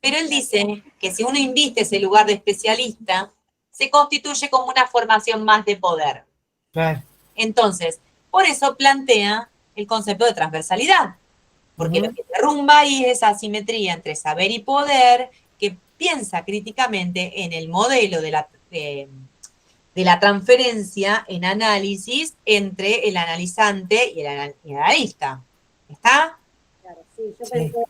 Speaker 1: Pero él dice que si uno inviste ese lugar de especialista, se constituye como una formación más de poder.
Speaker 2: Claro.
Speaker 1: Entonces, por eso plantea el concepto de transversalidad, porque lo que derrumba ahí es esa asimetría entre saber y poder, que piensa críticamente en el modelo de la transferencia en análisis entre el analizante y el analista. ¿Está?
Speaker 3: Claro, sí, yo pensé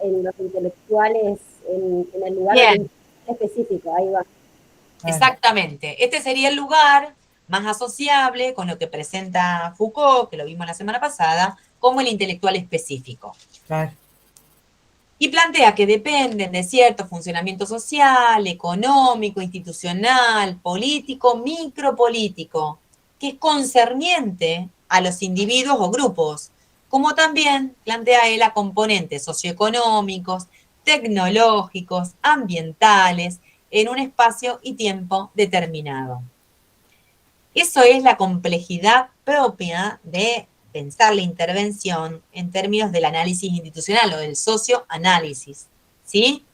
Speaker 3: en los intelectuales, en el lugar específico, ahí va.
Speaker 1: Exactamente. Este sería el lugar más asociable con lo que presenta Foucault, que lo vimos la semana pasada, como el intelectual específico.
Speaker 2: Claro.
Speaker 1: Y plantea que dependen de cierto funcionamiento social, económico, institucional, político, micropolítico, que es concerniente a los individuos o grupos, como también plantea él a componentes socioeconómicos, tecnológicos, ambientales, en un espacio y tiempo determinado. Eso es la complejidad propia de pensar la intervención en términos del análisis institucional o del socioanálisis, ¿sí?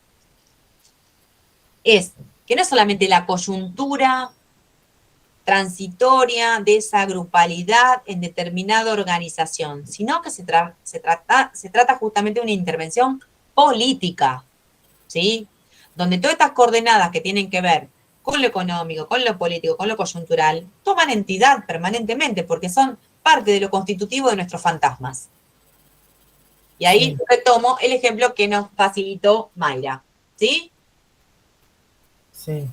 Speaker 1: Es que no es solamente la coyuntura transitoria de esa grupalidad en determinada organización, sino que se trata justamente de una intervención política, ¿sí? Donde todas estas coordenadas que tienen que ver con lo económico, con lo político, con lo coyuntural, toman entidad permanentemente porque son parte de lo constitutivo de nuestros fantasmas. Y ahí retomo el ejemplo que nos facilitó Mayra, ¿sí?
Speaker 2: Sí.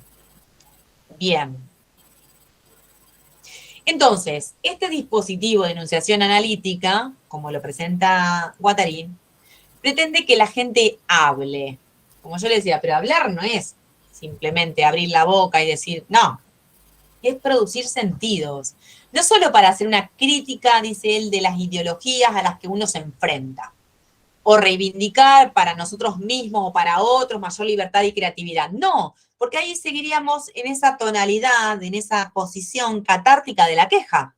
Speaker 1: Bien. Entonces, este dispositivo de enunciación analítica, como lo presenta Guattari, pretende que la gente hable. Como yo le decía, pero hablar no es simplemente abrir la boca y decir, no, es producir sentidos. No solo para hacer una crítica, dice él, de las ideologías a las que uno se enfrenta, o reivindicar para nosotros mismos o para otros mayor libertad y creatividad. No, porque ahí seguiríamos en esa tonalidad, en esa posición catártica de la queja.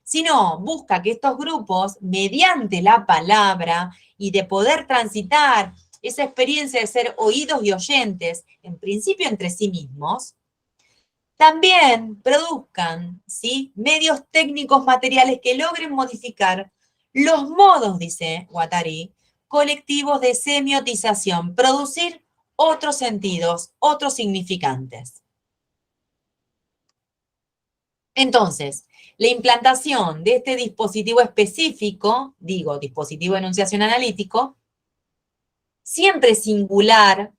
Speaker 1: Sino busca que estos grupos, mediante la palabra y de poder transitar esa experiencia de ser oídos y oyentes, en principio entre sí mismos, también produzcan, ¿sí?, medios técnicos materiales que logren modificar los modos, dice Guattari, colectivos de semiotización, producir otros sentidos, otros significantes. Entonces, la implantación de este dispositivo específico, digo, dispositivo de enunciación analítico, siempre singular,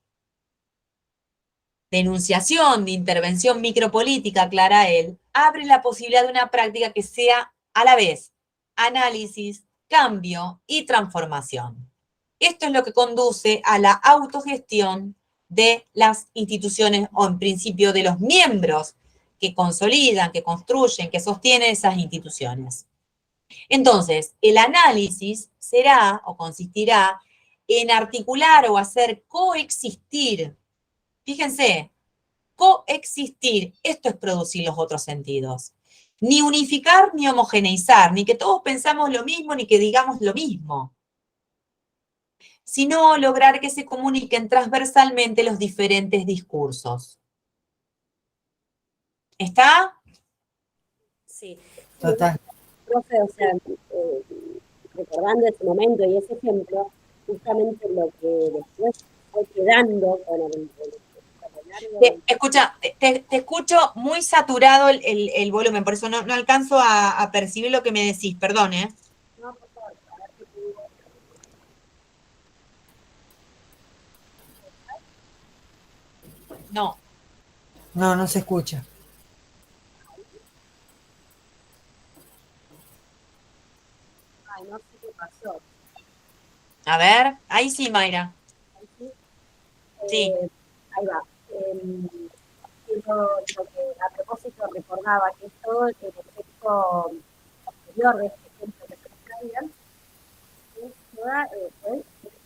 Speaker 1: de enunciación, de intervención micropolítica, aclara él, abre la posibilidad de una práctica que sea a la vez análisis, cambio y transformación. Esto es lo que conduce a la autogestión de las instituciones o en principio de los miembros que consolidan, que construyen, que sostienen esas instituciones. Entonces, el análisis será o consistirá en articular o hacer coexistir. Fíjense, coexistir, esto es producir los otros sentidos. Ni unificar ni homogeneizar, ni que todos pensamos lo mismo, ni que digamos lo mismo, sino lograr que se comuniquen transversalmente los diferentes discursos. ¿Está?
Speaker 6: Sí.
Speaker 2: Total.
Speaker 3: Profe, o sea, recordando ese momento y ese ejemplo, justamente lo que después fue quedando con el
Speaker 1: Escucha, te escucho muy saturado el volumen, por eso no alcanzo a percibir lo que me decís, perdón, ¿eh?
Speaker 3: No, por favor, a ver qué te digo.
Speaker 1: No.
Speaker 2: No, no se escucha.
Speaker 3: Ay, no sé qué pasó.
Speaker 1: A ver, ahí sí, Mayra.
Speaker 3: Ahí sí.
Speaker 1: Sí.
Speaker 3: Ahí va. Lo que a propósito recordaba que es todo el efecto posterior de este ejemplo que se traían es toda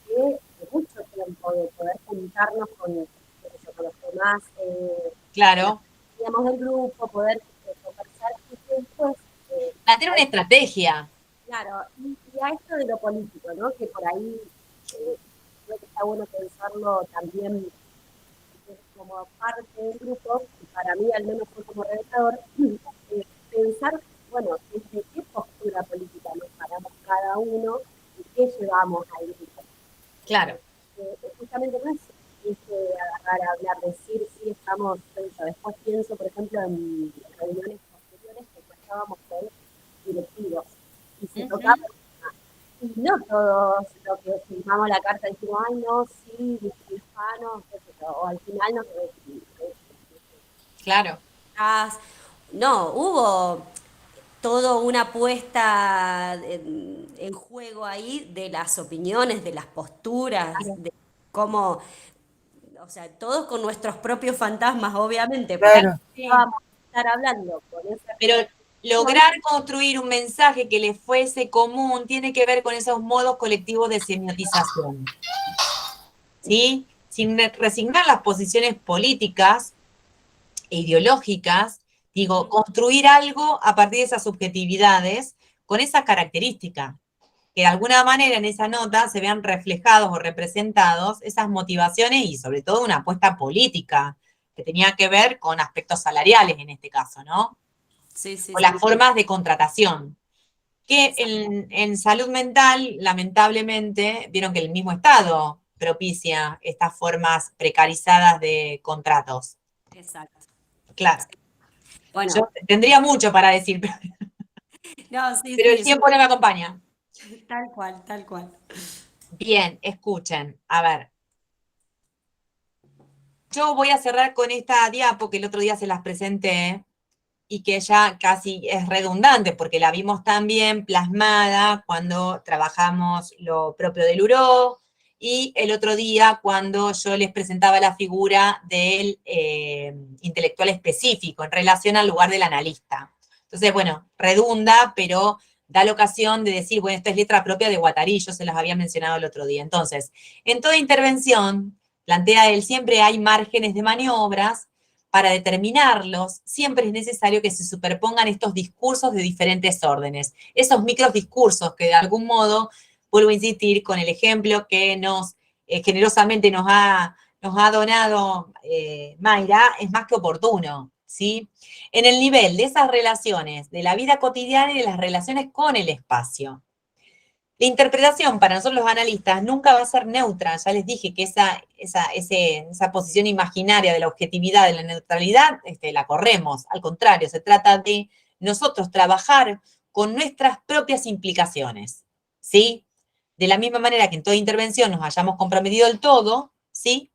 Speaker 3: de mucho tiempo de poder juntarnos con los demás,
Speaker 1: Claro.
Speaker 3: digamos, del grupo, poder conversar y que después
Speaker 1: Mantener una estrategia.
Speaker 3: claro, y a esto de lo político, ¿no? Que por ahí creo que está bueno pensarlo también como parte del grupo, y para mí al menos fue como redactor, pensar, bueno, desde qué postura política nos paramos cada uno y qué llevamos al grupo.
Speaker 1: Claro.
Speaker 3: Justamente no es agarrar a hablar, decir si estamos, después pienso, por ejemplo, en reuniones posteriores que estábamos con directivos y se tocaba y no todos lo que firmamos la carta decimos, ay no, sí, hispanos, o al final nos
Speaker 1: Claro.
Speaker 6: No, hubo toda una puesta en juego ahí de las opiniones, de las posturas, de cómo, o sea, todos con nuestros propios fantasmas, obviamente, porque
Speaker 2: Claro.
Speaker 3: vamos a estar hablando con esa
Speaker 1: Pero lograr construir un mensaje que les fuese común tiene que ver con esos modos colectivos de semiotización. ¿Sí? Sin resignar las posiciones políticas e ideológicas, digo, construir algo a partir de esas subjetividades con esa característica, que de alguna manera en esa nota se vean reflejados o representados esas motivaciones y sobre todo una apuesta política que tenía que ver con aspectos salariales en este caso, ¿no?
Speaker 6: sí, sí,
Speaker 1: O
Speaker 6: sí.
Speaker 1: las formas de contratación. Que en salud mental, lamentablemente, vieron que el mismo Estado propicia estas formas precarizadas de contratos.
Speaker 6: Exacto.
Speaker 1: Claro.
Speaker 6: Bueno,
Speaker 1: Yo tendría mucho para decir,
Speaker 6: no, sí,
Speaker 1: pero
Speaker 6: sí,
Speaker 1: el tiempo no me acompaña.
Speaker 6: tal cual, tal cual.
Speaker 1: Bien, escuchen. A ver. Yo voy a cerrar con esta diapo que el otro día se las presenté y que ya casi es redundante porque la vimos también plasmada cuando trabajamos lo propio del URO y el otro día cuando yo les presentaba la figura del intelectual específico en relación al lugar del analista. Entonces, bueno, redunda, pero da la ocasión de decir, bueno, esto es letra propia de Guattari, yo se las había mencionado el otro día. Entonces, en toda intervención, plantea él, siempre hay márgenes de maniobras. Para determinarlos, siempre es necesario que se superpongan estos discursos de diferentes órdenes, esos microdiscursos que de algún modo, vuelvo a insistir con el ejemplo que nos generosamente nos ha donado Mayra, es más que oportuno, ¿sí? En el nivel de esas relaciones, de la vida cotidiana y de las relaciones con el espacio. La interpretación para nosotros los analistas nunca va a ser neutra. Ya les dije que esa posición imaginaria de la objetividad, de la neutralidad, la corremos. Al contrario, se trata de nosotros trabajar con nuestras propias implicaciones, ¿sí? De la misma manera que en toda intervención nos hayamos comprometido del todo, ¿sí?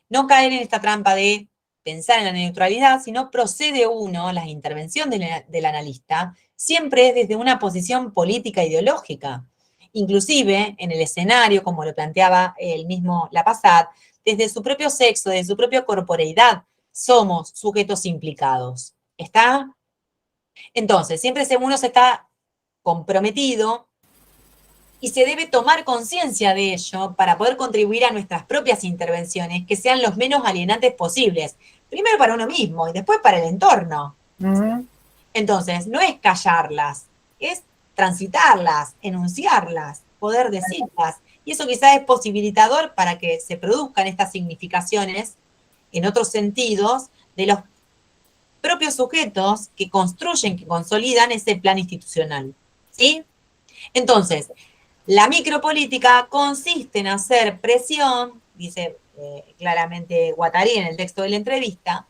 Speaker 1: No caer en esta trampa de pensar en la neutralidad, sino procede uno, las intervenciones del analista, siempre es desde una posición política ideológica. Inclusive en el escenario, como lo planteaba el mismo Lapasad, desde su propio sexo, desde su propia corporeidad, somos sujetos implicados. ¿Está? Entonces, siempre uno se está comprometido y se debe tomar conciencia de ello para poder contribuir a nuestras propias intervenciones que sean los menos alienantes posibles. Primero para uno mismo y después para el entorno.
Speaker 2: Ujú.
Speaker 1: Entonces, no es callarlas, es transitarlas, enunciarlas, poder decirlas. Y eso quizás es posibilitador para que se produzcan estas significaciones en otros sentidos de los propios sujetos que construyen, que consolidan ese plan institucional. ¿Sí? Entonces, la micropolítica consiste en hacer presión, dice claramente Guattari en el texto de la entrevista,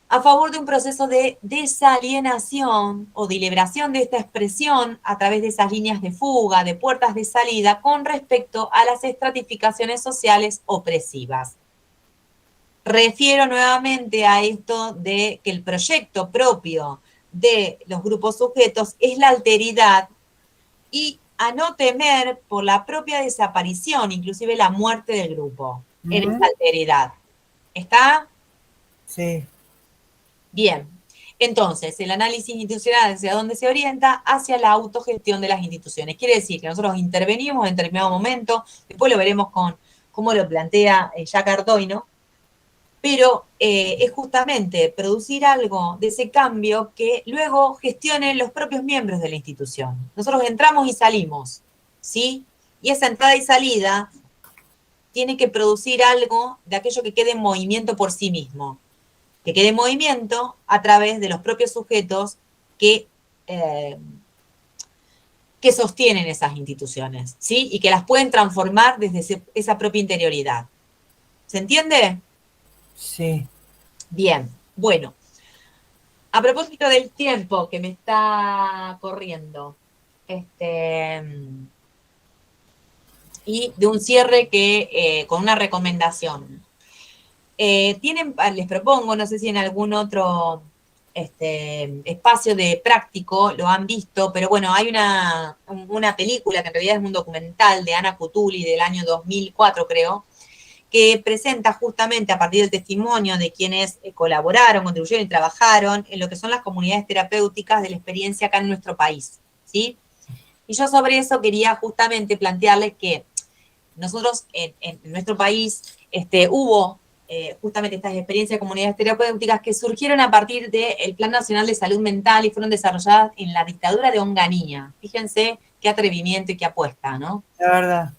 Speaker 1: a favor de un proceso de desalienación o de liberación de esta expresión a través de esas líneas de fuga, de puertas de salida, con respecto a las estratificaciones sociales opresivas. Refiero nuevamente a esto de que el proyecto propio de los grupos sujetos es la alteridad y a no temer por la propia desaparición, inclusive la muerte del grupo, en esa alteridad. ¿Está?
Speaker 2: Sí.
Speaker 1: Bien. Entonces, el análisis institucional hacia dónde se orienta, hacia la autogestión de las instituciones. Quiere decir que nosotros intervenimos en determinado momento, después lo veremos con cómo lo plantea Jacques Ardoino, pero es justamente producir algo de ese cambio que luego gestionen los propios miembros de la institución. Nosotros entramos y salimos, ¿sí? Y esa entrada y salida tiene que producir algo de aquello que quede en movimiento por sí mismo, que quede en movimiento a través de los propios sujetos que sostienen esas instituciones, ¿sí? Y que las pueden transformar desde esa propia interioridad. ¿Se entiende?
Speaker 2: Sí.
Speaker 1: Bien, bueno, a propósito del tiempo que me está corriendo, y de un cierre que con una recomendación. Les propongo, no sé si en algún otro espacio de práctico lo han visto, pero bueno, hay una película que en realidad es un documental de Ana Cutuli del año 2004, creo, que presenta justamente a partir del testimonio de quienes colaboraron, contribuyeron y trabajaron en lo que son las comunidades terapéuticas de la experiencia acá en nuestro país, ¿sí? Y yo sobre eso quería justamente plantearles que nosotros en nuestro país hubo justamente estas experiencias de comunidades terapéuticas que surgieron a partir del Plan Nacional de Salud Mental y fueron desarrolladas en la dictadura de Onganía. Fíjense qué atrevimiento y qué apuesta, ¿no?
Speaker 2: La verdad.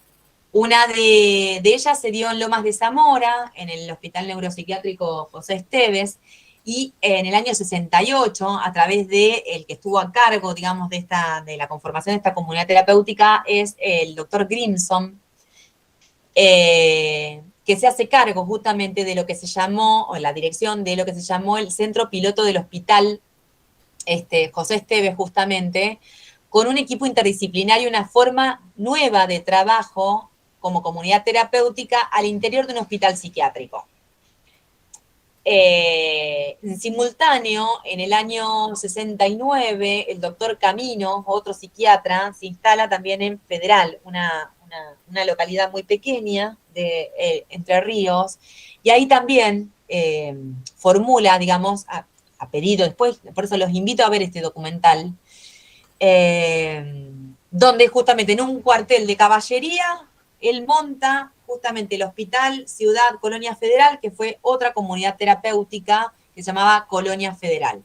Speaker 1: Una de ellas se dio en Lomas de Zamora, en el Hospital Neuropsiquiátrico José Esteves, y en el año 68, a través de el que estuvo a cargo, digamos, de la conformación de esta comunidad terapéutica, es el doctor Grimson, que se hace cargo justamente de lo que se llamó, o la dirección de lo que se llamó el Centro Piloto del Hospital José Esteves, justamente, con un equipo interdisciplinario, una forma nueva de trabajo como comunidad terapéutica al interior de un hospital psiquiátrico. En simultáneo, en el año 69, el doctor Camino, otro psiquiatra, se instala también en Federal, una localidad muy pequeña de Entre Ríos, y ahí también formula, digamos, a pedido después, por eso los invito a ver este documental, donde justamente en un cuartel de caballería, él monta justamente el Hospital Ciudad Colonia Federal, que fue otra comunidad terapéutica que se llamaba Colonia Federal,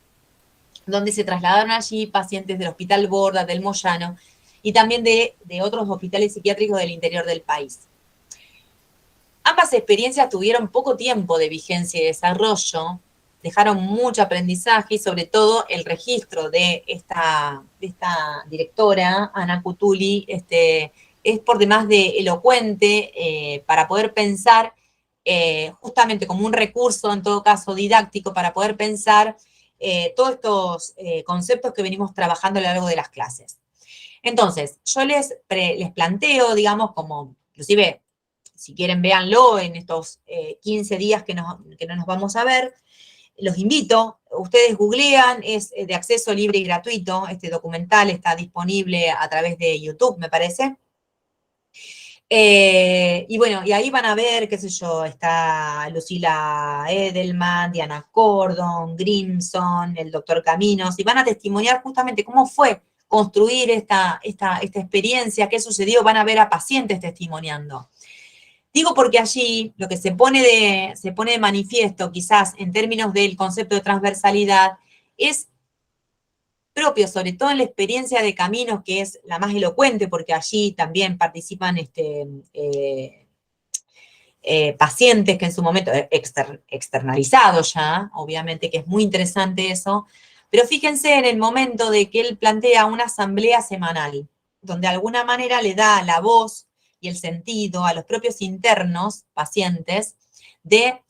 Speaker 1: donde se trasladaron allí pacientes del Hospital Borda, del Moyano, y también de otros hospitales psiquiátricos del interior del país. Ambas experiencias tuvieron poco tiempo de vigencia y desarrollo, dejaron mucho aprendizaje y sobre todo el registro de esta directora, Ana Cutuli, es por demás de elocuente para poder pensar justamente como un recurso, en todo caso didáctico, para poder pensar todos estos conceptos que venimos trabajando a lo largo de las clases. Entonces, yo les planteo, digamos, como, inclusive, si quieren véanlo en estos 15 días que no nos vamos a ver, los invito, ustedes googlean, es de acceso libre y gratuito, este documental está disponible a través de YouTube, me parece. Y bueno, y ahí van a ver, qué sé yo, está Lucila Edelman, Diana Cordon, Grimson, el doctor Caminos, y van a testimoniar justamente cómo fue construir esta experiencia, qué sucedió, van a ver a pacientes testimoniando. Digo porque allí lo que se pone de manifiesto, quizás en términos del concepto de transversalidad, es propio, sobre todo en la experiencia de Caminos, que es la más elocuente, porque allí también participan pacientes que en su momento, externalizados ya, obviamente que es muy interesante eso, pero fíjense en el momento de que él plantea una asamblea semanal, donde de alguna manera le da la voz y el sentido a los propios internos, pacientes, de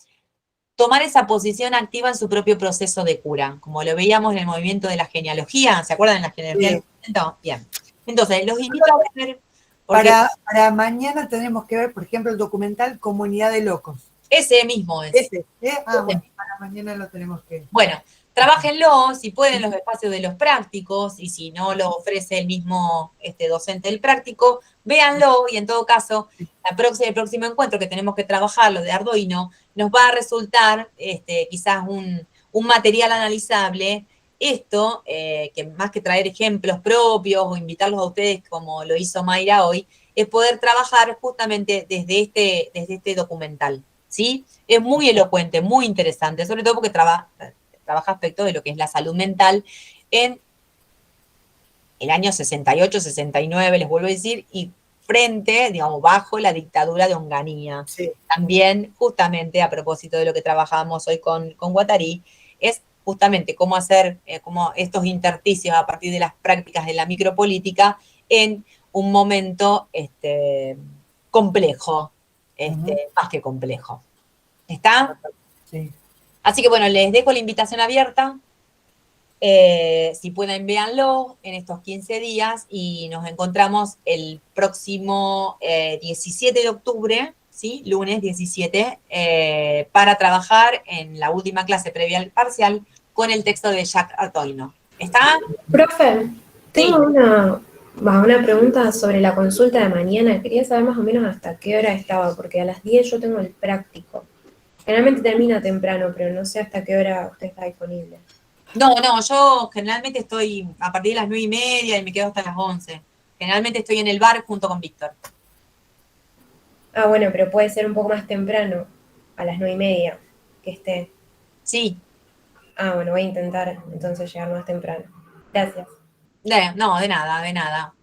Speaker 1: tomar esa posición activa en su propio proceso de cura, como lo veíamos en el movimiento de la genealogía, ¿se acuerdan de la genealogía?
Speaker 2: Sí.
Speaker 1: Bien. Entonces, los invito a ver, porque
Speaker 2: Para mañana tenemos que ver, por ejemplo, el documental Comunidad de Locos.
Speaker 1: ese mismo es.
Speaker 2: Ese, bueno, para mañana lo tenemos que...
Speaker 1: Bueno, trabájenlo, si pueden, los espacios de los prácticos, y si no lo ofrece el mismo docente del práctico, véanlo, y en todo caso, el próximo encuentro que tenemos que trabajar, lo de Arduino, nos va a resultar quizás un material analizable. Esto, que más que traer ejemplos propios o invitarlos a ustedes como lo hizo Mayra hoy, es poder trabajar justamente desde este documental, ¿sí? Es muy elocuente, muy interesante, sobre todo porque trabaja aspectos de lo que es la salud mental en el año 68, 69, les vuelvo a decir, y frente, digamos, bajo la dictadura de Onganía.
Speaker 2: Sí.
Speaker 1: También, justamente, a propósito de lo que trabajábamos hoy con Guattari, es justamente cómo hacer como estos intersticios a partir de las prácticas de la micropolítica en un momento complejo, más que complejo. ¿Está?
Speaker 2: Sí.
Speaker 1: Así que bueno, les dejo la invitación abierta. Si pueden, véanlo en estos 15 días y nos encontramos el próximo 17 de octubre, ¿sí? Lunes 17, para trabajar en la última clase previa al parcial con el texto de Jacques Artoino. ¿Está?
Speaker 7: Profe, tengo
Speaker 1: Sí.
Speaker 7: una pregunta sobre la consulta de mañana. Quería saber más o menos hasta qué hora estaba, porque a las 10 yo tengo el práctico. Generalmente termina temprano, pero no sé hasta qué hora usted está disponible.
Speaker 1: No, yo generalmente estoy a partir de las 9:30 y me quedo hasta las 11. Generalmente estoy en el bar junto con Víctor.
Speaker 7: Ah, bueno, pero puede ser un poco más temprano, a las 9:30, que esté.
Speaker 1: Sí.
Speaker 7: Ah, bueno, voy a intentar entonces llegar más temprano. Gracias.
Speaker 1: No, de nada, de nada.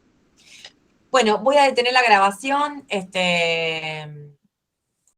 Speaker 1: Bueno, voy a detener la grabación.